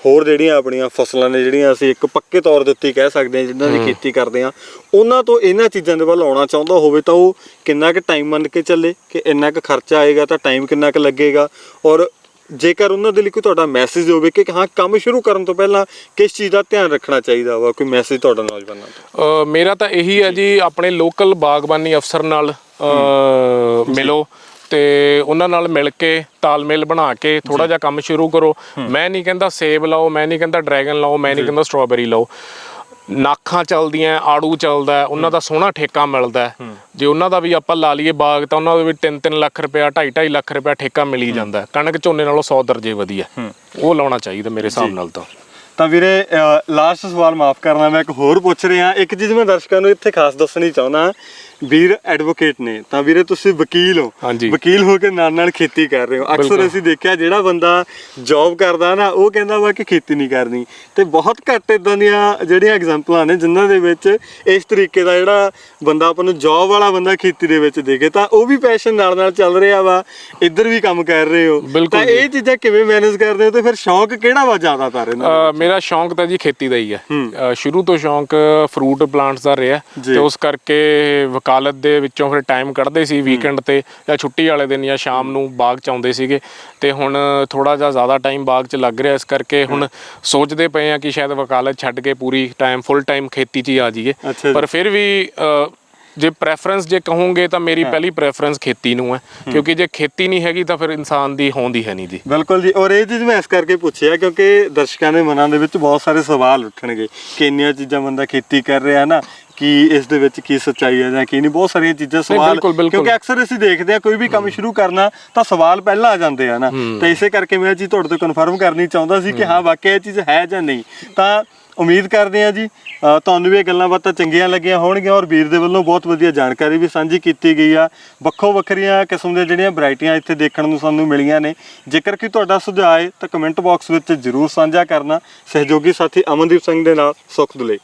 ਹੋਰ ਜਿਹੜੀਆਂ ਆਪਣੀਆਂ ਫਸਲਾਂ ਨੇ ਜਿਹੜੀਆਂ ਅਸੀਂ ਇੱਕ ਪੱਕੇ ਤੌਰ ਦੇ ਉੱਤੇ ਕਹਿ ਸਕਦੇ ਹਾਂ ਜਿਨ੍ਹਾਂ ਦੀ ਖੇਤੀ ਕਰਦੇ ਹਾਂ, ਉਹਨਾਂ ਤੋਂ ਇਹਨਾਂ ਚੀਜ਼ਾਂ ਦੇ ਵੱਲ ਆਉਣਾ ਚਾਹੁੰਦਾ ਹੋਵੇ ਤਾਂ ਉਹ ਕਿੰਨਾ ਕੁ ਟਾਈਮ ਮੰਨ ਕੇ ਚੱਲੇ ਕਿ ਇੰਨਾ ਕੁ ਖਰਚਾ ਆਏਗਾ ਤਾਂ ਟਾਈਮ ਕਿੰਨਾ ਕੁ ਲੱਗੇਗਾ, ਔਰ ਜੇਕਰ ਉਹਨਾਂ ਦੇ ਲਈ ਕੋਈ ਤੁਹਾਡਾ ਮੈਸੇਜ ਹੋਵੇ ਕਿ ਹਾਂ ਕੰਮ ਸ਼ੁਰੂ ਕਰਨ ਤੋਂ ਪਹਿਲਾਂ ਕਿਸ ਚੀਜ਼ ਦਾ ਧਿਆਨ ਰੱਖਣਾ ਚਾਹੀਦਾ ਵਾ, ਕੋਈ ਮੈਸੇਜ ਤੁਹਾਡਾ ਨੌਜਵਾਨਾਂ ਤੋਂ? ਮੇਰਾ ਤਾਂ ਇਹੀ ਹੈ ਜੀ, ਆਪਣੇ ਲੋਕਲ ਬਾਗਬਾਨੀ ਅਫਸਰ ਨਾਲ ਮਿਲੋ ਤੇ ਉਹਨਾਂ ਨਾਲ ਮਿਲ ਕੇ ਤਾਲਮੇਲ ਬਣਾ ਕੇ ਥੋੜਾ ਜਿਹਾ ਕੰਮ ਸ਼ੁਰੂ ਕਰੋ। ਮੈਂ ਨਹੀਂ ਕਹਿੰਦਾ ਸੇਬ ਲਾਓ, ਮੈਂ ਨਹੀਂ ਕਹਿੰਦਾ ਡਰੈਗਨ ਲਾਓ, ਮੈਂ ਨਹੀਂ ਕਹਿੰਦਾ ਸਟ੍ਰਾਬੇਰੀ ਲਾਓ। ਨਾਖਾਂ ਚੱਲਦੀਆਂ, ਆੜੂ ਚੱਲਦਾ, ਉਹਨਾਂ ਦਾ ਸੋਹਣਾ ਠੇਕਾ ਮਿਲਦਾ। ਜੇ ਉਹਨਾਂ ਦਾ ਵੀ ਆਪਾਂ ਲਾ ਲਈਏ ਬਾਗ ਤਾਂ ਉਹਨਾਂ ਦਾ ਵੀ 3-3 ਲੱਖ ਰੁਪਇਆ 2.5 ਲੱਖ ਰੁਪਇਆ ਠੇਕਾ ਮਿਲੀ ਜਾਂਦਾ। ਕਣਕ ਝੋਨੇ ਨਾਲੋਂ 100 ਦਰਜੇ ਵਧੀਆ, ਉਹ ਲਾਉਣਾ ਚਾਹੀਦਾ ਮੇਰੇ ਹਿਸਾਬ ਨਾਲ। ਤਾਂ ਵੀਰੇ ਲਾਸਟ ਸਵਾਲ ਮਾਫ ਕਰਨਾ, ਮੈਂ ਇੱਕ ਹੋਰ ਪੁੱਛ ਰਿਹਾ। ਇੱਕ ਚੀਜ਼ ਮੈਂ ਦਰਸ਼ਕਾਂ ਨੂੰ ਇੱਥੇ ਖਾਸ ਦੱਸਣੀ ਚਾਹੁੰਦਾ ਵੀਰ ਐਡਵੋਕੇਟ ਨੇ, ਤਾਂ ਵੀਰੇ ਤੁਸੀਂ ਵਕੀਲ ਹੋ, ਹਾਂਜੀ। ਵਕੀਲ ਹੋ ਕੇ ਨਾਲ ਨਾਲ ਖੇਤੀ ਕਰ ਰਹੇ ਹੋ। ਅਕਸਰ ਅਸੀਂ ਦੇਖਿਆ ਜਿਹੜਾ ਬੰਦਾ ਜੌਬ ਕਰਦਾ ਨਾ ਉਹ ਕਹਿੰਦਾ ਵਾ ਕਿ ਖੇਤੀ ਨਹੀਂ ਕਰਨੀ, ਤੇ ਬਹੁਤ ਘੱਟ ਇਦਾਂ ਦੀਆਂ ਜਿਹੜੀਆਂ ਐਗਜ਼ਾਮਪਲਾਂ ਨੇ ਜਿਨ੍ਹਾਂ ਦੇ ਵਿੱਚ ਇਸ ਤਰੀਕੇ ਦਾ ਜਿਹੜਾ ਬੰਦਾ ਆਪਾਂ ਨੂੰ ਜੌਬ ਵਾਲਾ ਬੰਦਾ ਖੇਤੀ ਦੇ ਵਿੱਚ ਦੇਖੇ, ਤਾਂ ਉਹ ਵੀ ਪੈਸ਼ਨ ਨਾਲ ਨਾਲ ਚੱਲ ਰਿਹਾ ਵਾ, ਇੱਧਰ ਵੀ ਕੰਮ ਕਰ ਰਹੇ ਹੋ। ਤਾਂ ਇਹ ਚੀਜ਼ਾਂ ਕਿਵੇਂ ਮੈਨੇਜ ਕਰਦੇ ਹੋ, ਤੇ ਫਿਰ ਸ਼ੌਂਕ ਕਿਹੜਾ ਵਾ ਜ਼ਿਆਦਾਤਰ ਇਹਨਾਂ ਮੇਰਾ ਸ਼ੌਂਕ ਤਾਂ ਜੀ ਖੇਤੀ ਦਾ ਹੀ ਹੈ। ਸ਼ੁਰੂ ਤੋਂ ਸ਼ੌਂਕ ਫਰੂਟ ਪਲਾਂਟਸ ਦਾ ਰਿਹਾ, ਤੇ ਉਸ ਕਰਕੇ ਵਕਾਲਤ ਦੇ ਵਿੱਚੋਂ ਫਿਰ ਟਾਈਮ ਕੱਢਦੇ ਸੀ ਵੀਕਐਂਡ ਤੇ ਜਾਂ ਛੁੱਟੀ ਵਾਲੇ ਦਿਨ ਜਾਂ ਸ਼ਾਮ ਨੂੰ ਬਾਗ 'ਚ ਆਉਂਦੇ ਸੀਗੇ। ਤੇ ਹੁਣ ਥੋੜਾ ਜਿਹਾ ਜ਼ਿਆਦਾ ਟਾਈਮ ਬਾਗ 'ਚ ਲੱਗ ਰਿਹਾ, ਇਸ ਕਰਕੇ ਹੁਣ ਸੋਚਦੇ ਪਏ ਆ ਕਿ ਸ਼ਾਇਦ ਵਕਾਲਤ ਛੱਡ ਕੇ ਪੂਰੀ ਟਾਈਮ ਫੁੱਲ ਟਾਈਮ ਖੇਤੀ 'ਚ ਹੀ ਆ ਜਾਈਏ। ਪਰ ਫਿਰ ਵੀ ਜੇ ਪ੍ਰੈਫਰੈਂਸ ਜੇ ਕਹੋਗੇ ਤਾਂ ਮੇਰੀ ਪਹਿਲੀ ਪ੍ਰੈਫਰੈਂਸ ਖੇਤੀ ਨੂੰ ਹੈ, ਕਿਉਂਕਿ ਜੇ ਖੇਤੀ ਨਹੀਂ ਹੈਗੀ ਤਾਂ ਫਿਰ ਇਨਸਾਨ ਦੀ ਹੋਂਦ ਹੀ ਹੈ ਨਹੀਂ ਜੀ। ਬਿਲਕੁਲ ਜੀ, ਔਰ ਇਹ ਚੀਜ਼ ਮੈਂ ਇਸ ਕਰਕੇ ਪੁੱਛਿਆ ਕਿਉਂਕਿ ਦਰਸ਼ਕਾਂ ਦੇ ਮਨਾਂ ਦੇ ਵਿੱਚ ਬਹੁਤ ਸਾਰੇ ਸਵਾਲ ਉੱਠਣਗੇ ਕਿ ਇੰਨੀਆਂ ਚੀਜ਼ਾਂ ਬੰਦਾ ਖੇਤੀ ਕਰ ਰਿਹਾ ਨਾ, ਕਿ ਇਸ ਦੇ ਵਿੱਚ ਕੀ ਸੱਚਾਈ ਹੈ ਜਾਂ ਕੀ ਨਹੀਂ, ਬਹੁਤ ਸਾਰੀਆਂ ਚੀਜ਼ਾਂ ਸਵਾਲ, ਕਿਉਂਕਿ ਅਕਸਰ ਅਸੀਂ ਦੇਖਦੇ ਹਾਂ ਕੋਈ ਵੀ ਕੰਮ ਸ਼ੁਰੂ ਕਰਨਾ ਤਾਂ ਸਵਾਲ ਪਹਿਲਾਂ ਆ ਜਾਂਦੇ ਆ ਨਾ, ਤਾਂ ਇਸੇ ਕਰਕੇ ਮੈਂ ਇਹ ਚੀਜ਼ ਤੁਹਾਡੇ ਤੋਂ ਕਨਫਰਮ ਕਰਨੀ ਚਾਹੁੰਦਾ ਸੀ ਕਿ ਹਾਂ ਵਾਕਿਆ ਇਹ ਚੀਜ਼ ਹੈ ਜਾਂ ਨਹੀਂ। ਤਾਂ ਉਮੀਦ ਕਰਦੇ ਹਾਂ ਜੀ ਤੁਹਾਨੂੰ ਵੀ ਇਹ ਗੱਲਾਂ ਬਾਤਾਂ ਚੰਗੀਆਂ ਲੱਗੀਆਂ ਹੋਣਗੀਆਂ, ਔਰ ਵੀਰ ਦੇ ਵੱਲੋਂ ਬਹੁਤ ਵਧੀਆ ਜਾਣਕਾਰੀ ਵੀ ਸਾਂਝੀ ਕੀਤੀ ਗਈ ਆ। ਵੱਖੋ ਵੱਖਰੀਆਂ ਕਿਸਮ ਦੇ ਜਿਹੜੀਆਂ ਵੈਰਾਈਟੀਆਂ ਇੱਥੇ ਦੇਖਣ ਨੂੰ ਸਾਨੂੰ ਮਿਲੀਆਂ ਨੇ। ਜੇਕਰ ਕਿ ਤੁਹਾਡਾ ਸੁਝਾਅ ਹੈ ਤਾਂ ਕਮੈਂਟ ਬਾਕਸ ਵਿੱਚ ਜ਼ਰੂਰ ਸਾਂਝਾ ਕਰਨਾ। ਸਹਿਯੋਗੀ ਸਾਥੀ ਅਮਨਦੀਪ ਸਿੰਘ ਦੇ ਨਾਲ ਸੁਖਦਲੇ।